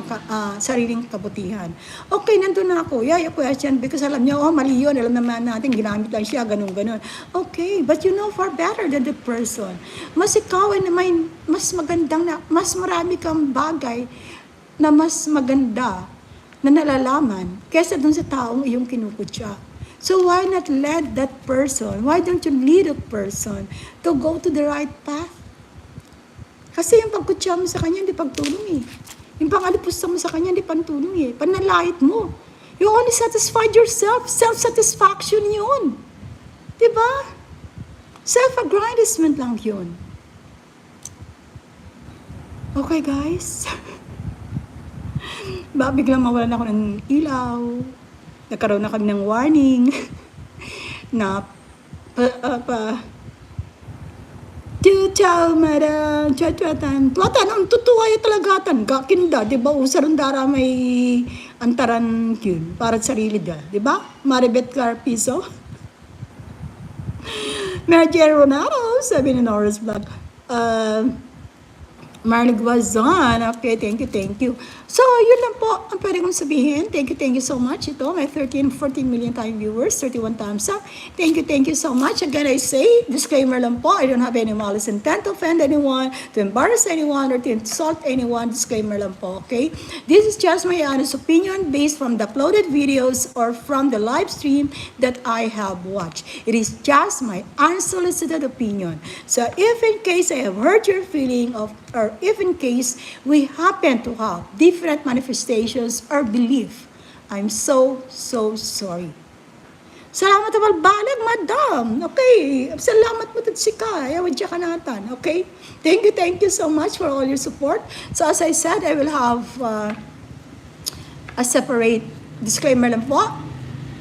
sariling kabutihan. Okay, nandun na ako. Yeah, question because alam niyo, mali yun. Alam naman natin, ginamit lang siya, ganun. Okay, but you know far better than the person. Mas ikaw ay may mas magandang, mas marami kang bagay na mas maganda na nalalaman kesa dun sa taong iyong kinukutya. So why not let that person, why don't you lead a person to go to the right path? Kasi yung pagkutya mo sa kanya, hindi pagtulong eh. Yung pangalipusta mo sa kanya, hindi pantulong eh. Panalait mo. You only satisfied yourself. Self-satisfaction yun. Diba? Self-aggrandizement lang yun. Okay guys? Biglang mawalan ako ng ilaw. Nagkaroon na kami ng warning na Ciao, madam. Tuwatan, ang tutuwa yung talagatan. Kakinda, di ba? Usarong dara may antaran yun. Para sa sarili da. Di ba? Maribet Carpizo. Mary Ronaldo, sabi ni Norris Black. Marlig Wazan. Okay, thank you. So, yun lang po ang pwede kong sabihin. Thank you so much. Ito, may 14 million time viewers, 31 thumbs up. Thank you so much. Again, I say, disclaimer lang po, I don't have any malice intent to offend anyone, to embarrass anyone, or to insult anyone. Disclaimer lang po, okay? This is just my honest opinion based from the uploaded videos or from the live stream that I have watched. It is just my unsolicited opinion. So, if in case I have hurt your feeling or if in case we happen to have different manifestations or belief, I'm so sorry. Salamat na balbalag, madam. Okay. Salamat mo tatsika. Ayawadya ka natan. Okay? Thank you so much for all your support. So as I said, I will have a separate disclaimer lang po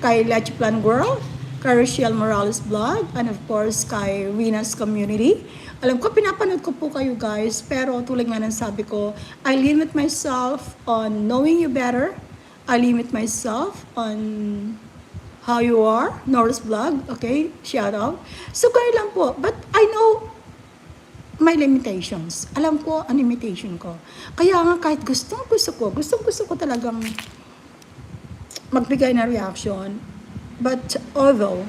kay Leche Plan Girl, kay Rochelle Morales Vlog, and of course kay Rina's Community. Alam ko, pinapanood ko po kayo guys, pero tulad nga ng sabi ko, I limit myself on knowing you better. I limit myself on how you are, Norris Vlog, okay? Shout out. So, gano'n lang po. But I know my limitations. Alam ko ang limitation ko. Kaya nga kahit gustong gusto ko talagang magbigay na reaction. But although,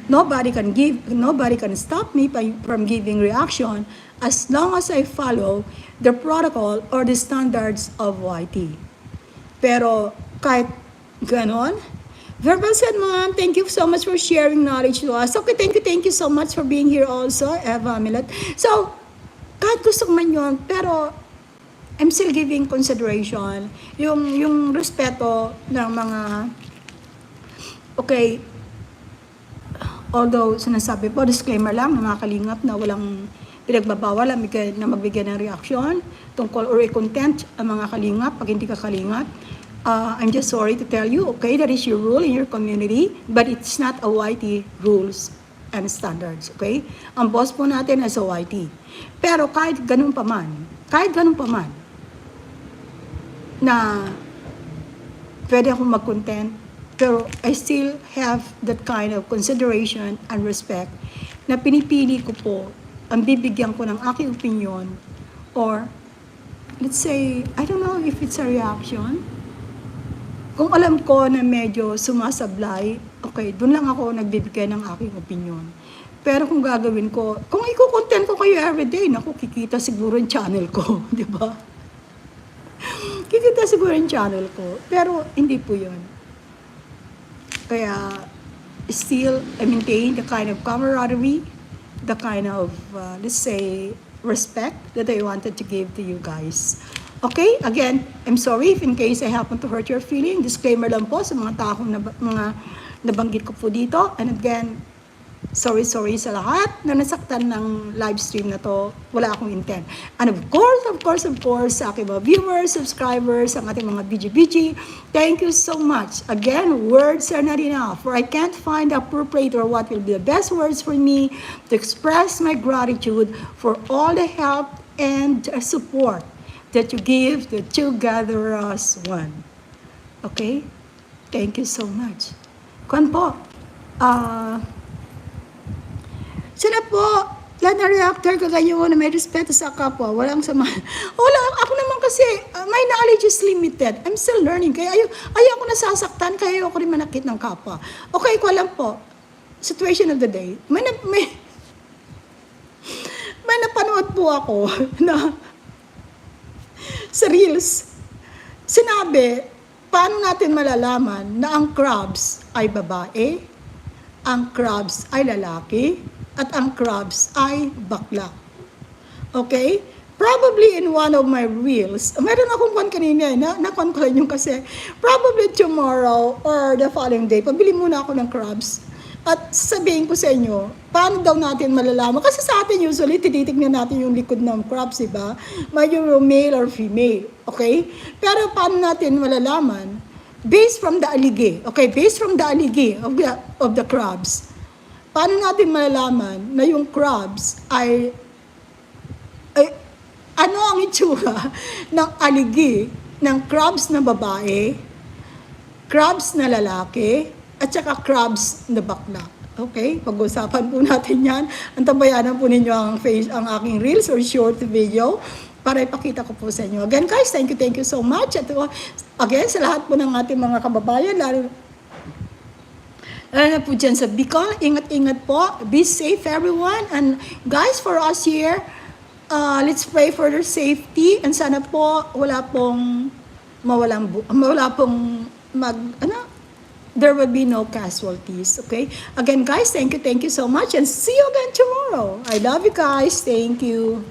Nobody can stop me from giving reaction as long as I follow the protocol or the standards of YT. Pero kahit ganon, verbal said, Mom, thank you so much for sharing knowledge to us. Okay, thank you so much for being here also, Eva Milat. So, kahit gusto ko man yun, pero I'm still giving consideration, yung respeto ng mga, okay, although sinasabi po, disclaimer lang, na mga kalingap na walang pinagbabawal na magbigay ng reaksyon tungkol or content ang mga kalingap pag hindi ka kalingap. I'm just sorry to tell you, okay, that is your rule in your community, but it's not a YT rules and standards, okay? Ang boss po natin is a YT. Pero kahit ganun pa man, na pwede akong mag-content, pero I still have that kind of consideration and respect na pinipili ko po ang bibigyan ko ng aking opinion or let's say, I don't know if it's a reaction. Kung alam ko na medyo sumasablay, okay, dun lang ako nagbibigay ng aking opinion. Pero kung gagawin ko, kung i-content ko kayo everyday, naku, kikita siguro yung channel ko, di ba? Kikita siguro yung channel ko. Pero hindi po yun. Kaya, still, I maintain the kind of camaraderie, the kind of, let's say, respect that I wanted to give to you guys. Okay, again, I'm sorry if in case I happen to hurt your feeling. Disclaimer lang po sa mga taong mga nabanggit ko po dito. And again, sorry sa lahat na nasaktan ng live stream na to. Wala akong intent. And of course, sa aking mga viewers, subscribers, ang ating mga BG, thank you so much. Again, words are not enough, for I can't find the appropriate or what will be the best words for me to express my gratitude for all the help and support that you give the together as one. Okay? Thank you so much. Kwan po, sila po, lahat na reactor kagayo na may respeto sa kapwa, walang sama. Wala, ako naman kasi, my knowledge is limited. I'm still learning. Kaya ayaw ako nasasaktan, kaya ayaw ko rin manakit ng kapwa. Okay, ko alam po, situation of the day, may napanood po ako na sa Reels, sinabi, paano natin malalaman na ang crabs ay babae, ang crabs ay lalaki, at ang crabs ay bakla. Okay? Probably in one of my Reels, meron akong kwan kanina, nakwan ko lang yung kasi, probably tomorrow or the following day, pabili muna ako ng crabs. At sabihin ko sa inyo, paano daw natin malalaman? Kasi sa atin usually, tinitignan natin yung likod ng crabs, diba? May yung male or female, okay? Pero paano natin malalaman? Based from the algae, okay? Based from the algae of the crabs. Paano natin malalaman na yung crabs ay ano ang itsura ng algae ng crabs na babae, crabs na lalaki, at saka crabs na bakla. Okay? Pag-usapan po natin yan. Antabayanan po ninyo ang aking reels or short video para ipakita ko po sa inyo. Again guys, thank you so much. At again, sa lahat po ng ating mga kababayan, lalo na po dyan sa Bicol, ingat-ingat po. Be safe everyone. And guys, for us here, let's pray for their safety. And sana po, wala pong there will be no casualties, okay? Again, guys, thank you so much, and see you again tomorrow. I love you guys. Thank you.